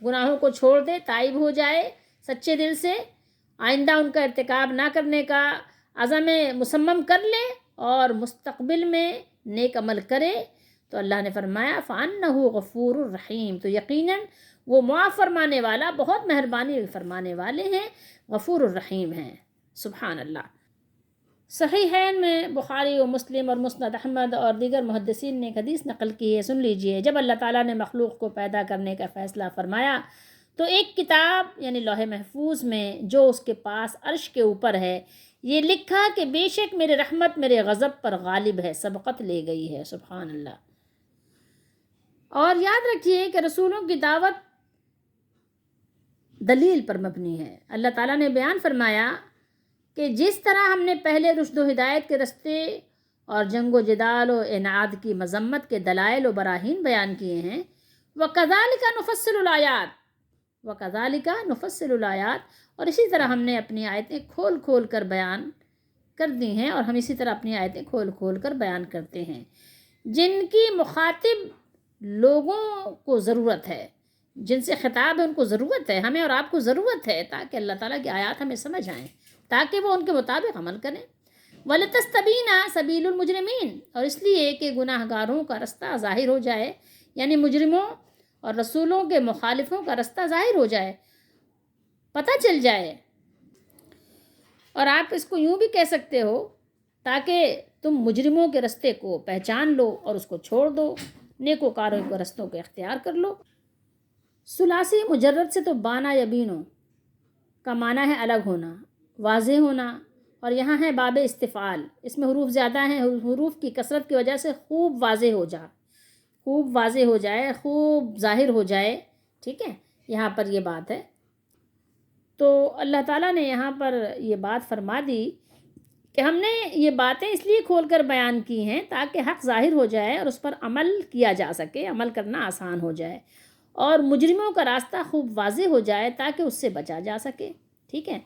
گناہوں کو چھوڑ دے، تائب ہو جائے سچے دل سے، آئندہ ان کا ارتکاب نہ کرنے کا عزم مصمم کر لے اور مستقبل میں نیک عمل کرے، تو اللہ نے فرمایا فَأَنَّهُ غَفُورٌ رحیم، تو یقیناً وہ معاف فرمانے والا، بہت مہربانی فرمانے والے ہیں، غفور الرحیم ہیں۔ سبحان اللہ۔ صحیحین میں بخاری و مسلم اور مسند احمد اور دیگر محدثین نے ایک حدیث نقل کی ہے، سن لیجئے۔ جب اللہ تعالیٰ نے مخلوق کو پیدا کرنے کا فیصلہ فرمایا تو ایک کتاب لوح محفوظ میں جو اس کے پاس عرش کے اوپر ہے یہ لکھا کہ بے شک میرے رحمت میرے غضب پر غالب ہے، سبقت لے گئی ہے۔ سبحان اللہ۔ اور یاد رکھیے کہ رسولوں کی دعوت دلیل پر مبنی ہے۔ اللہ تعالیٰ نے بیان فرمایا کہ جس طرح ہم نے پہلے رشد و ہدایت کے رستے اور جنگ و جدال و عناد کی مذمت کے دلائل و براہین بیان کیے ہیں، وَكَذَلِكَ نُفَصِّلُ الْآيَاتِ، وَكَذَلِكَ نُفَصِّلُ الْآيَاتِ، اور اسی طرح ہم نے اپنی آیتیں کھول کھول کر بیان کر دی ہیں، اور ہم اسی طرح اپنی آیتیں کھول کھول کر بیان کرتے ہیں جن کی مخاطب لوگوں کو ضرورت ہے، جن سے خطاب ہے ان کو ضرورت ہے، ہمیں اور آپ کو ضرورت ہے تاکہ اللہ تعالیٰ کی آیات ہمیں سمجھ آئیں، تاکہ وہ ان کے مطابق عمل کریں۔ وَلِتَسْتَبِينَ سَبِيلُ الْمُجْرِمِينَ، اور اس لیے کہ گناہ گاروں کا رستہ ظاہر ہو جائے، مجرموں اور رسولوں کے مخالفوں کا رستہ ظاہر ہو جائے، پتہ چل جائے۔ اور آپ اس کو یوں بھی کہہ سکتے ہو تاکہ تم مجرموں کے رستے کو پہچان لو اور اس کو چھوڑ دو، نیکوکاروں کے رستوں کو اختیار کر لو۔ ثلاثی مجرد سے تو بانا یبینو کا معنی ہے الگ ہونا، واضح ہونا، اور یہاں ہے باب استفعال، اس میں حروف زیادہ ہیں، حروف کی کثرت کی وجہ سے خوب واضح ہو جا، خوب واضح ہو جائے، خوب ظاہر ہو جائے، ٹھیک ہے، یہاں پر یہ بات ہے۔ تو اللہ تعالیٰ نے یہاں پر یہ بات فرما دی کہ ہم نے یہ باتیں اس لیے کھول کر بیان کی ہیں تاکہ حق ظاہر ہو جائے اور اس پر عمل کیا جا سکے، عمل کرنا آسان ہو جائے، اور مجرموں کا راستہ خوب واضح ہو جائے تاکہ اس سے بچا جا سکے، ٹھیک ہے۔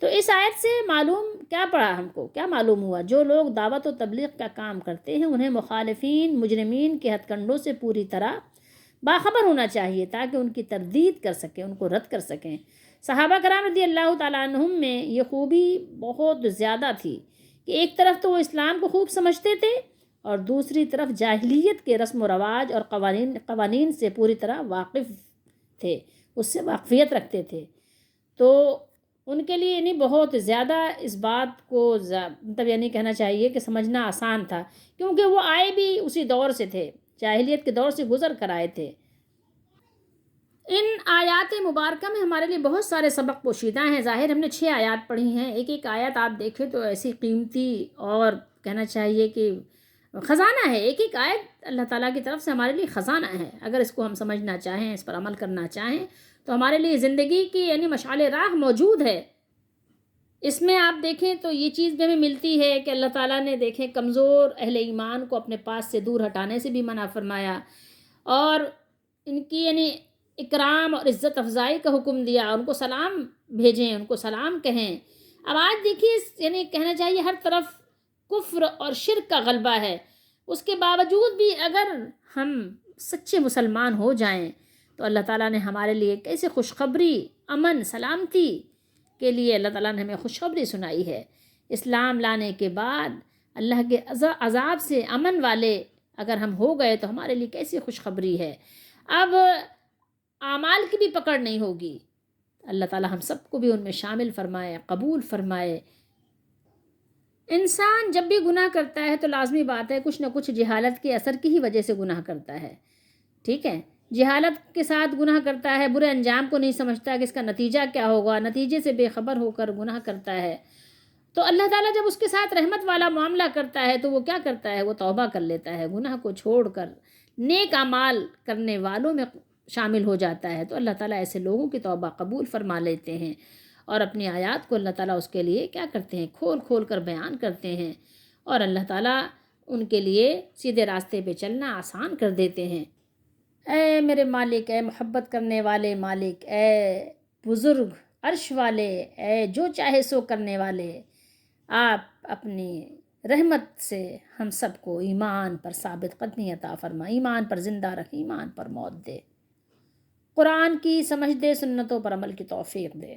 تو اس آیت سے معلوم کیا پڑا، ہم کو کیا معلوم ہوا؟ جو لوگ دعوت و تبلیغ کا کام کرتے ہیں انہیں مخالفین مجرمین کے ہتھ کنڈوں سے پوری طرح باخبر ہونا چاہیے تاکہ ان کی تردید کر سکیں، ان کو رد کر سکیں۔ صحابہ کرام رضی اللہ تعالیٰ عنہم میں یہ خوبی بہت زیادہ تھی کہ ایک طرف تو وہ اسلام کو خوب سمجھتے تھے اور دوسری طرف جاہلیت کے رسم و رواج اور قوانین سے پوری طرح واقف تھے، اس سے واقفیت رکھتے تھے۔ تو ان کے لیے بہت زیادہ اس بات کو مطلب کہنا چاہیے کہ سمجھنا آسان تھا، کیونکہ وہ آئے بھی اسی دور سے تھے، جاہلیت کے دور سے گزر کر آئے تھے۔ ان آیات مبارکہ میں ہمارے لیے بہت سارے سبق پوشیدہ ہیں۔ ظاہر ہم نے 6 آیات پڑھی ہیں، ایک ایک آیت آپ دیکھیں تو ایسی قیمتی اور کہنا چاہیے کہ خزانہ ہے، ایک ایک آیت اللہ تعالیٰ کی طرف سے ہمارے لیے خزانہ ہے۔ اگر اس کو ہم سمجھنا چاہیں، اس پر عمل کرنا چاہیں تو ہمارے لیے زندگی کی مشعل راہ موجود ہے۔ اس میں آپ دیکھیں تو یہ چیز بھی ہمیں ملتی ہے کہ اللہ تعالیٰ نے دیکھیں کمزور اہل ایمان کو اپنے پاس سے دور ہٹانے سے بھی منع فرمایا، اور ان کی اکرام اور عزت افزائی کا حکم دیا، ان کو سلام بھیجیں، ان کو سلام کہیں۔ اب آج دیکھیے کہنا چاہیے ہر طرف کفر اور شرک کا غلبہ ہے، اس کے باوجود بھی اگر ہم سچے مسلمان ہو جائیں تو اللہ تعالیٰ نے ہمارے لیے کیسے خوشخبری، امن، سلامتی کے لیے اللہ تعالیٰ نے ہمیں خوشخبری سنائی ہے۔ اسلام لانے کے بعد اللہ کے عذاب سے امن والے اگر ہم ہو گئے تو ہمارے لیے کیسی خوشخبری ہے۔ اب اعمال کی بھی پکڑ نہیں ہوگی، اللہ تعالی ہم سب کو بھی ان میں شامل فرمائے، قبول فرمائے۔ انسان جب بھی گناہ کرتا ہے تو لازمی بات ہے کچھ نہ کچھ جہالت کے اثر کی ہی وجہ سے گناہ کرتا ہے، ٹھیک ہے؟ جہالت کے ساتھ گناہ کرتا ہے، برے انجام کو نہیں سمجھتا کہ اس کا نتیجہ کیا ہوگا، نتیجے سے بے خبر ہو کر گناہ کرتا ہے، تو اللہ تعالیٰ جب اس کے ساتھ رحمت والا معاملہ کرتا ہے تو وہ کیا کرتا ہے؟ وہ توبہ کر لیتا ہے، گناہ کو چھوڑ کر نیک اعمال کرنے والوں میں شامل ہو جاتا ہے، تو اللہ تعالیٰ ایسے لوگوں کی توبہ قبول فرما لیتے ہیں، اور اپنی آیات کو اللہ تعالیٰ اس کے لیے کیا کرتے ہیں؟ کھول کھول کر بیان کرتے ہیں، اور اللہ تعالیٰ ان کے لیے سیدھے راستے پہ چلنا آسان کر دیتے ہیں۔ اے میرے مالک، اے محبت کرنے والے مالک، اے بزرگ عرش والے، اے جو چاہے سو کرنے والے، آپ اپنی رحمت سے ہم سب کو ایمان پر ثابت قدمی عطا فرما، ایمان پر زندہ رکھ، ایمان پر موت دے، قرآن کی سمجھ دے، سنتوں پر عمل کی توفیق دے۔